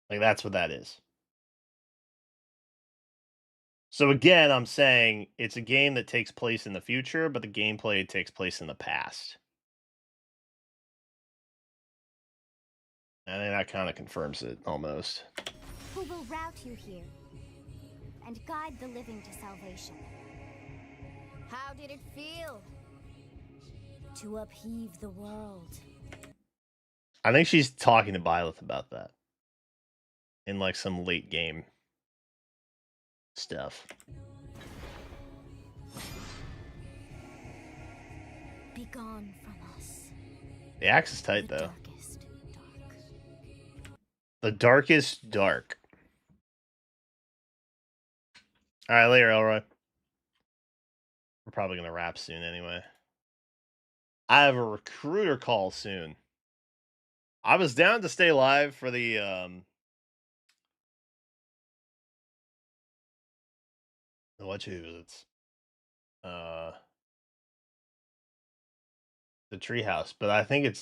Like, that's what that is. So again, I'm saying it's a game that takes place in the future, but the gameplay takes place in the past. I think that kind of confirms it, almost. Who will route you here and guide the living to salvation. How did it feel to upheave the world? I think she's talking to Byleth about that in, like, some late game stuff. Be gone from us. The axe is tight, though. The darkest dark. All right, later, Elroy. We're probably gonna wrap soon anyway. I have a recruiter call soon. I was down to stay live for the it's the treehouse, but I think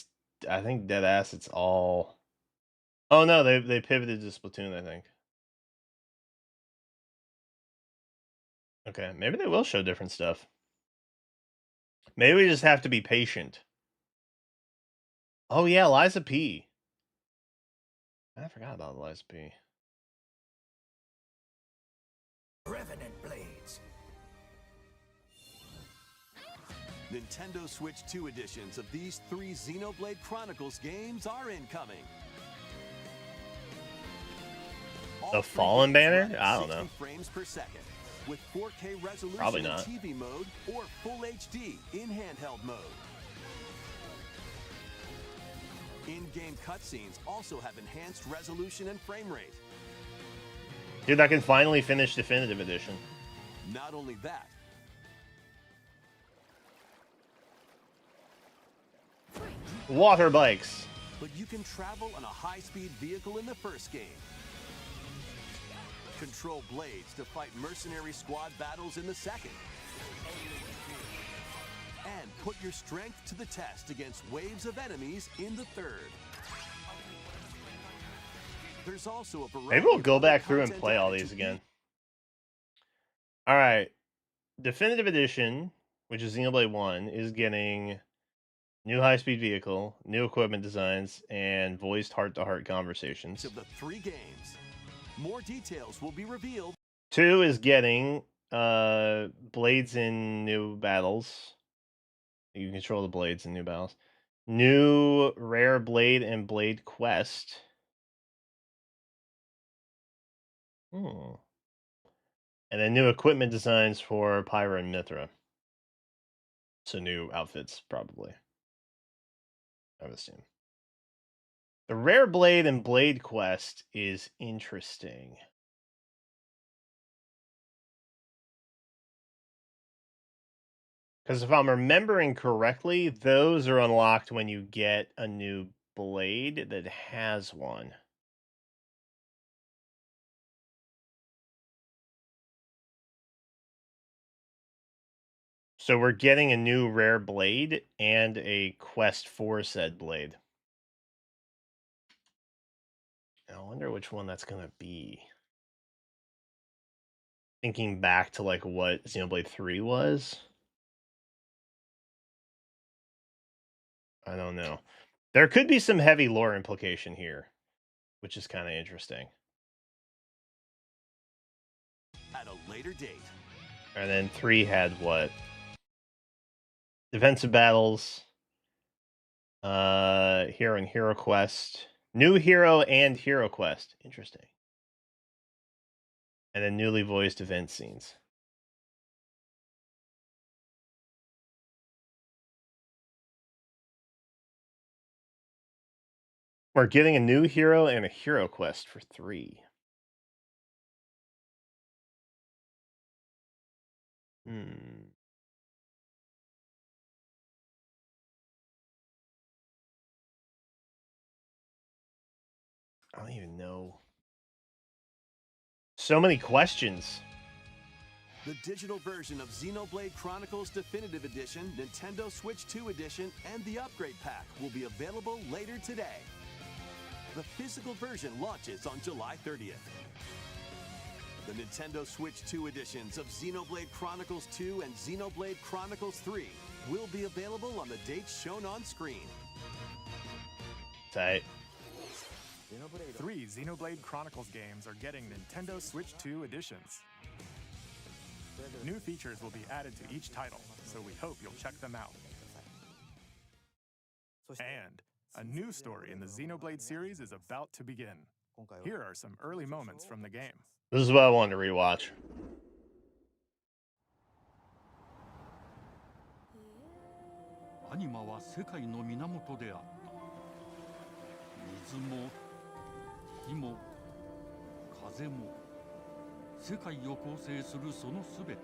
dead ass it's all. Oh no, they pivoted to Splatoon, I think. Okay, maybe they will show different stuff. Maybe we just have to be patient. Oh yeah, Liza P. I forgot about Liza P. Revenant Blades. Nintendo Switch 2 editions of these 3 Xenoblade Chronicles games are incoming. The Fallen banner? I don't know. 60 frames per second with 4K resolution Probably in not. TV mode or Full HD in handheld mode. In-game cutscenes also have enhanced resolution and frame rate. Dude, I can finally finish Definitive Edition. Not only that, Water bikes. but you can travel on a high-speed vehicle in the first game. Control blades to fight mercenary squad battles in the second. And put your strength to the test against waves of enemies in the third. There's also a variety. Maybe we'll go of other back through and content play all added these to again. All right. Definitive Edition, which is Xenoblade 1, is getting new high-speed vehicle, new equipment designs, and voiced heart-to-heart conversations. Of the 3 games, More details will be revealed. 2 is getting blades in new battles. You can control the blades in new battles. New rare blade and blade quest. And then new equipment designs for Pyra and Mithra. So new outfits, probably. I would assume. The rare blade and blade quest is interesting. Because if I'm remembering correctly, those are unlocked when you get a new blade that has one. So we're getting a new rare blade and a quest for said blade. I wonder which one that's going to be. Thinking back to like what Xenoblade 3 was. I don't know. There could be some heavy lore implication here, which is kind of interesting. At a later date. And then 3 had what? Defensive battles, hero and hero quest, new hero and hero quest. Interesting. And then newly voiced event scenes. We're getting a new hero and a hero quest for 3. I don't even know. So many questions. The digital version of Xenoblade Chronicles Definitive Edition, Nintendo Switch 2 Edition, and the Upgrade Pack will be available later today. The physical version launches on July 30th. The Nintendo Switch 2 editions of Xenoblade Chronicles 2 and Xenoblade Chronicles 3 will be available on the dates shown on screen. Tight. 3 Xenoblade Chronicles games are getting Nintendo Switch 2 editions. New features will be added to each title, so we hope you'll check them out. And a new story in the Xenoblade series is about to begin. Here are some early moments from the game. This is what I wanted to rewatch. Anima は世界の源であった。水も火も風も世界を構成するそのすべて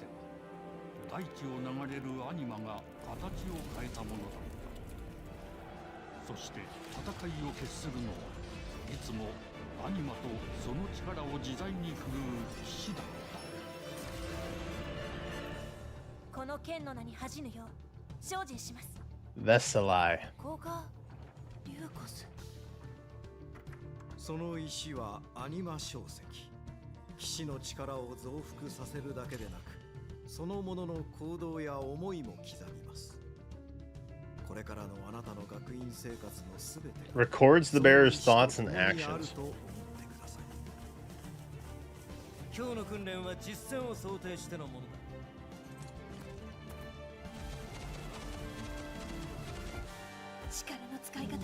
は大地を流れるアニマが形を変えたものだった。そして戦いを決するのはいつもアニマとその力を自在に振るう騎士だった。この剣の名に恥じぬよう精進します。Vesselai. ここがリューコス。その石はアニマ小石。騎士の力を増幅させるだけでなく、そのものの行動や思いも刻みます。これからのあなたの学院生活のすべて Records the bearer's thoughts and actions. 今日の訓練は実戦を想定してのものだ。力の使い方。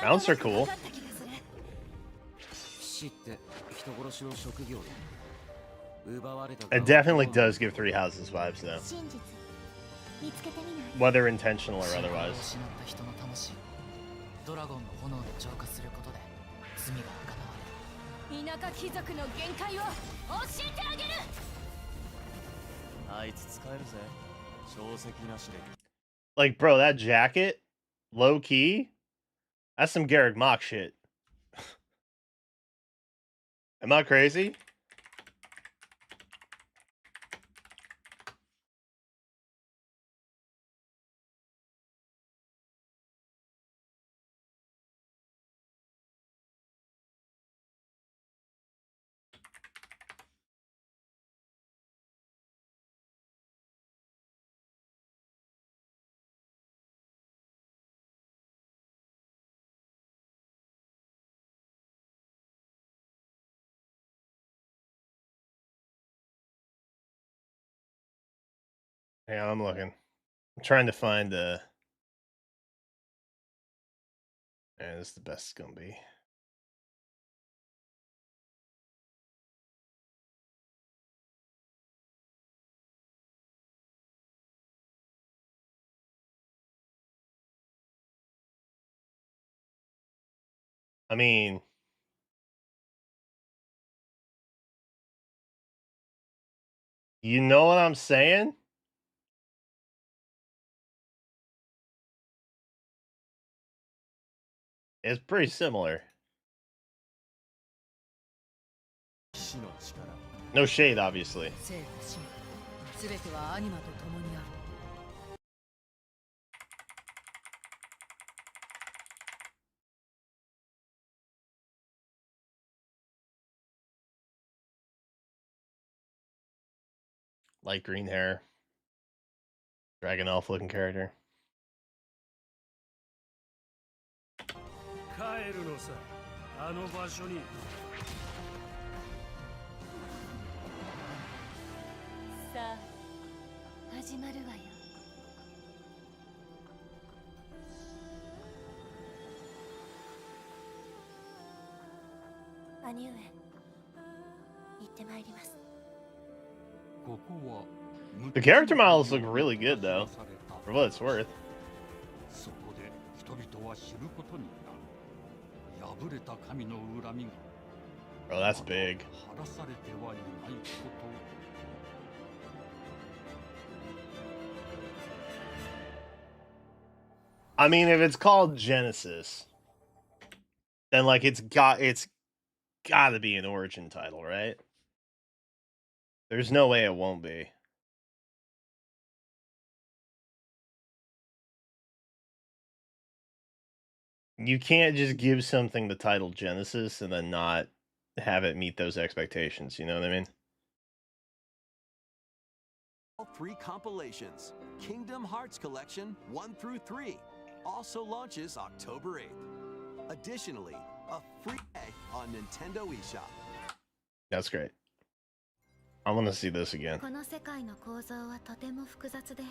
Mounts are cool. 騎士って人殺しの職業で。奪われた。It definitely does give Three Houses vibes, though. 真実見つけてみない？ Whether intentional or otherwise. 失った人の魂をドラゴンの炎で浄化することで罪が贖われる。田舎貴族の限界を教えてあげる。あいつ使えるぜ。小石なしで。 Like, bro, that jacket, low key, that's some Garrick Mock shit. Am I crazy? Yeah, I'm looking. I'm trying to find the. Yeah, this is the best it's gonna be. I mean, you know what I'm saying? It's pretty similar. No shade, obviously. 生と死も全てはアニマと共にある Light green hair. Dragon elf looking character. 帰るのさあの場所にさあ始まるわよ兄上行ってまいります The character models look really good, though, for what it's worth. そこで人々は知ることになる破れた神の恨みが Bro, that's big. 晴らされてはいないこと I mean, if it's called Genesis, then like it's got to be an origin title, right? There's no way it won't be. You can't just give something the title Genesis and then not have it meet those expectations, you know what I mean? All 3 compilations. Kingdom Hearts Collection 1 through 3 also launches October 8th. Additionally, a free day on Nintendo eShop. That's great. I want to see this again. この世界の構造はとても複雑で、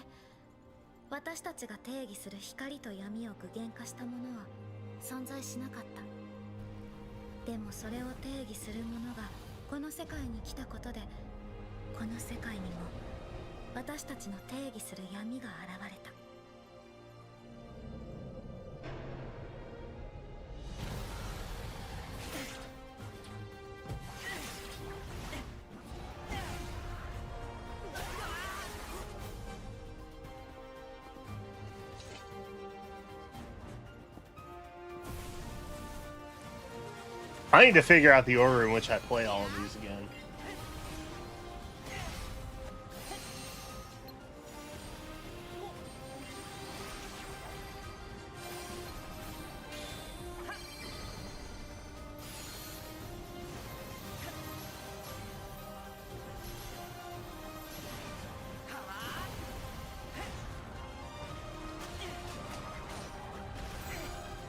私たちが定義する光と闇を具現化したものは存在しなかった。でもそれを定義するものがこの世界に来たことで、この世界にも私たちの定義する闇が現れた。I need to figure out the order in which I play all of these again.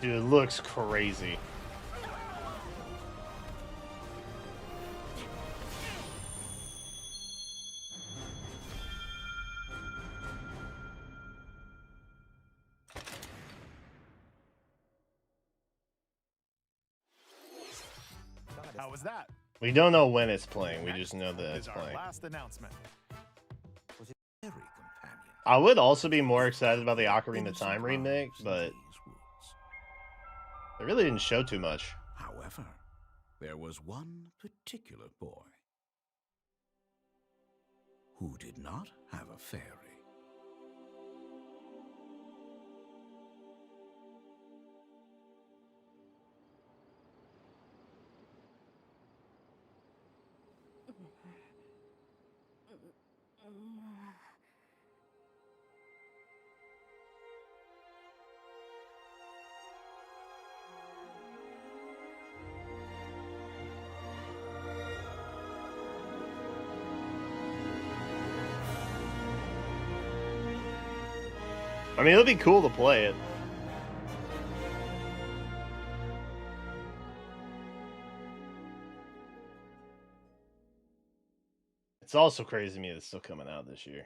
Dude, it looks crazy. How was that? We don't know when it's playing. We just know that Is it's our playing. last announcement. I would also be more excited about the Ocarina of Time remake, but they really didn't show too much. However, there was one particular boy who did not have a fairy. I mean, it'll be cool to play it. It's also crazy to me that it's still coming out this year.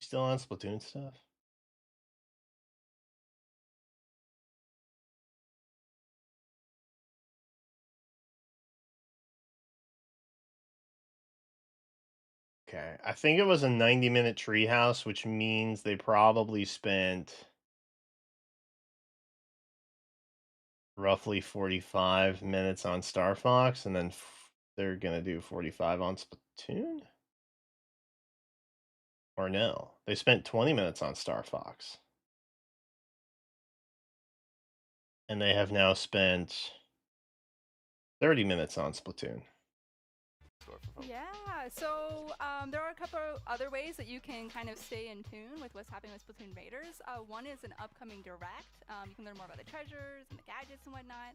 Still on Splatoon stuff? Okay, I think it was a 90-minute treehouse, which means they probably spent roughly 45 minutes on Star Fox, and then they're gonna do 45 on Splatoon? Or no, they spent 20 minutes on Star Fox. And they have now spent 30 minutes on Splatoon. Yeah, so there are a couple other ways that you can kind of stay in tune with what's happening with Splatoon Raiders. One is an upcoming direct. You can learn more about the treasures and the gadgets and whatnot.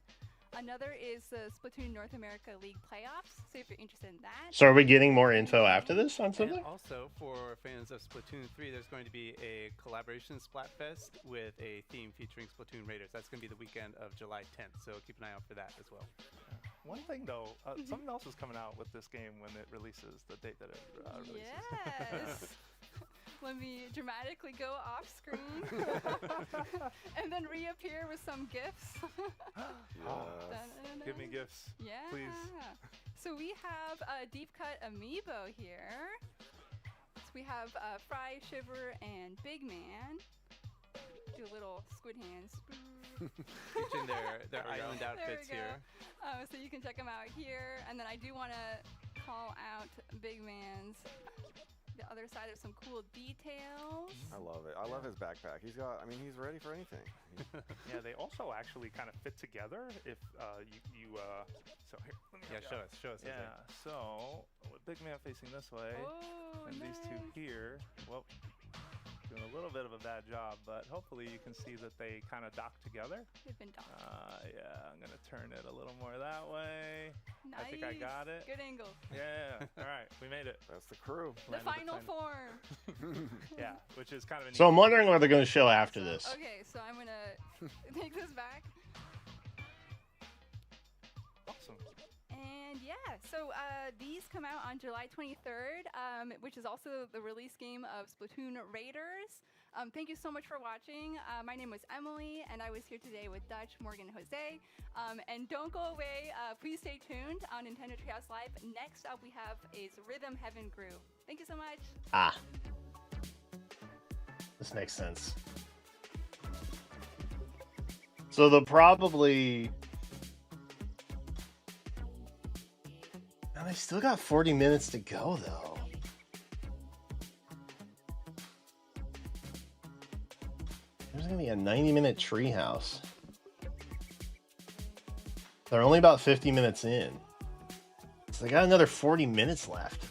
Another is the Splatoon North America League playoffs, so if you're interested in that. So are we getting more info after this on And something? also, for fans of Splatoon 3, there's going to be a collaboration Splatfest with a theme featuring Splatoon Raiders. That's going to be the weekend of July 10th, so keep an eye out for that as well. One thing though, something else is coming out with this game when it releases, the date that it releases. Yes. Let me dramatically go off screen and then reappear with some gifts. Give me gifts, Yeah. please. So we have a deep cut amiibo here. So we have Fry, Shiver, and Big Man. Do a little squid hands. Featuring their island outfits There we here. go. So you can check them out here. And then I do want to call out Big Man's. The other side, there's some cool details. I love it. I love his backpack. He's got, I mean, he's ready for anything. Yeah, they also actually kind of fit together. If you so here, let me help you out. show us. Yeah, so with Big Man facing this way, and these two here, well, doing a little bit of a bad job, but hopefully you can see that they kind of dock together. They've been docked. Yeah, I'm gonna turn it a little more that way. I think I Nice. got it. Good angle. Yeah. All right, we made it. That's the crew. The final form. Yeah, which is kind of a So I'm neat- wondering what they're going to show after this. Okay, so I'm gonna take this back. Awesome. And yeah, so these come out on July 23rd, which is also the release game of Splatoon Raiders. Thank you so much for watching. My name was Emily, and I was here today with Dutch, Morgan, and Jose. And don't go away. Please stay tuned on Nintendo Treehouse Live. Next up, we have is Rhythm Heaven Grew. Thank you so much. Ah. This makes sense. So they'll probably... Now they still got 40 minutes to go, though. There's going to be a 90-minute treehouse. They're only about 50 minutes in. So they got another 40 minutes left.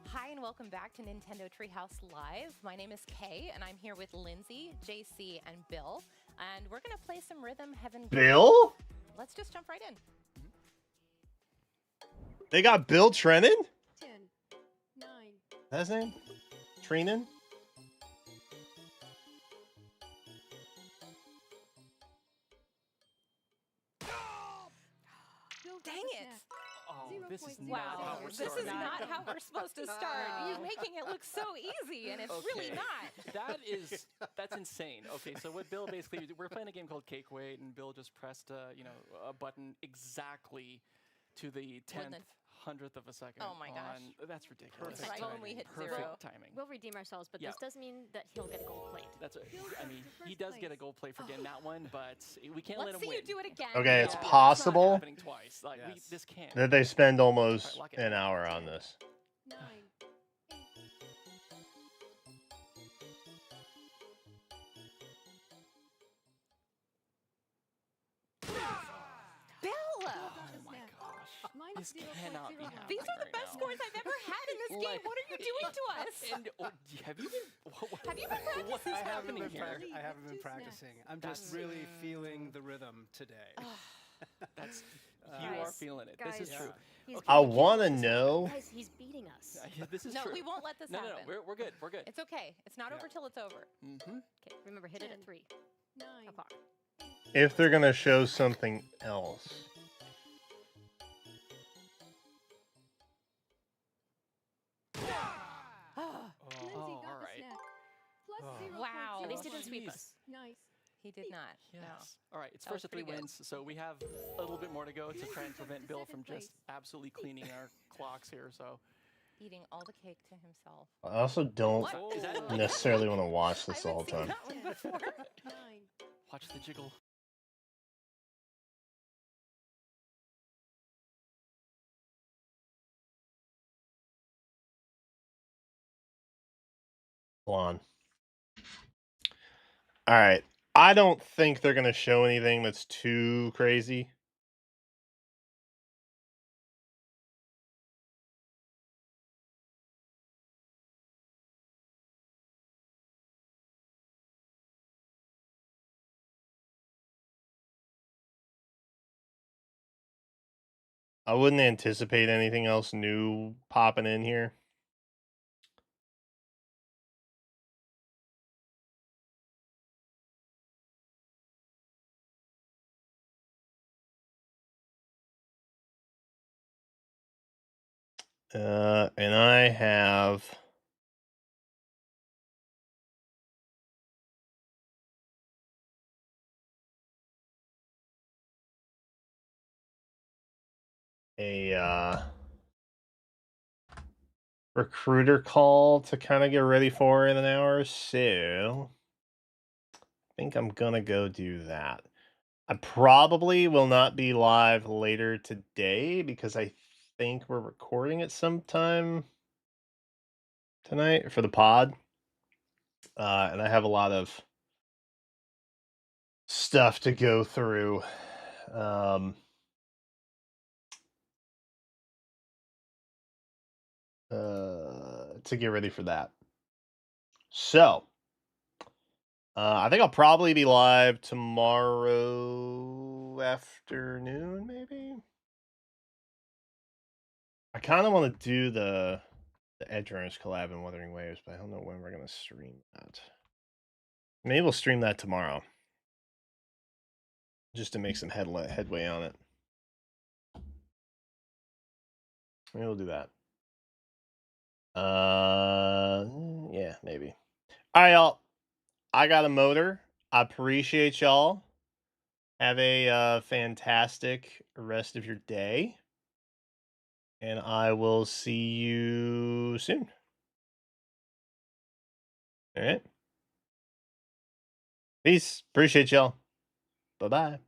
Hi, and welcome back to Nintendo Treehouse Live. My name is Kay, and I'm here with Lindsay, JC, and Bill. And we're going to play some Rhythm Heaven. Bill? Let's just jump right in. They got Bill Trennan? 10, 9. That's his name? Trennan? Dang it! Oh, this is Wow, not how we're this is starting. not how we're supposed to start. You're making it look so easy, and it's really Okay. not. That's insane. Okay, so what Bill basically, we're playing a game called Cake Weight, and Bill just pressed a button exactly to the 10th, 100th of a second. Oh my gosh. That's ridiculous. Right when we hit Perfect zero. timing. We'll redeem ourselves, but Yeah. this does mean that he'll get a gold plate. That's I mean, he does get a gold play for getting that one, but we can't let Let's him see win. you do it again. Okay, it's It's not possible happening twice. Like this can't. that they spend almost Alright, lock it. an hour on this. 9. Bill! This cannot be happening. These are the best scores I've ever had in this game. What are you doing to us? And have you been? Have you been practicing? What's happening here? I haven't been practicing. I'm just really feeling the rhythm today. That's you are feeling it. This is Guys, true. he's I beating want to us. know. Guys, he's beating us. This is No, true. we won't let this No, happen. no, we're good. We're good. It's okay. It's not over till it's over. Mm-hmm. Okay, remember, hit it at 3 o'clock. If they're going to show something else. He did not. Yes. No. All right, it's That was first of 3 pretty good. wins, so we have a little bit more to go to try and prevent Bill from just absolutely cleaning our clocks here. So Eating all the cake to himself. I also don't What? Is that- necessarily want to watch I this all haven't the seen time. that one before. watch the jiggle. Hold on. All right. I don't think they're going to show anything that's too crazy. I wouldn't anticipate anything else new popping in here. And I have a recruiter call to kind of get ready for in an hour, so I think I'm gonna go do that. I probably will not be live later today because I think we're recording it sometime tonight for the pod. And I have a lot of stuff to go through. To get ready for that. So, I think I'll probably be live tomorrow afternoon, maybe. I kind of want to do the Edge Runners collab in Wuthering Waves, but I don't know when we're gonna stream that. Maybe we'll stream that tomorrow, just to make some headway on it. Maybe we'll do that. Yeah, maybe. All right, y'all. I got a motor. I appreciate y'all. Have a fantastic rest of your day. And I will see you soon. All right. Peace. Appreciate y'all. Bye-bye.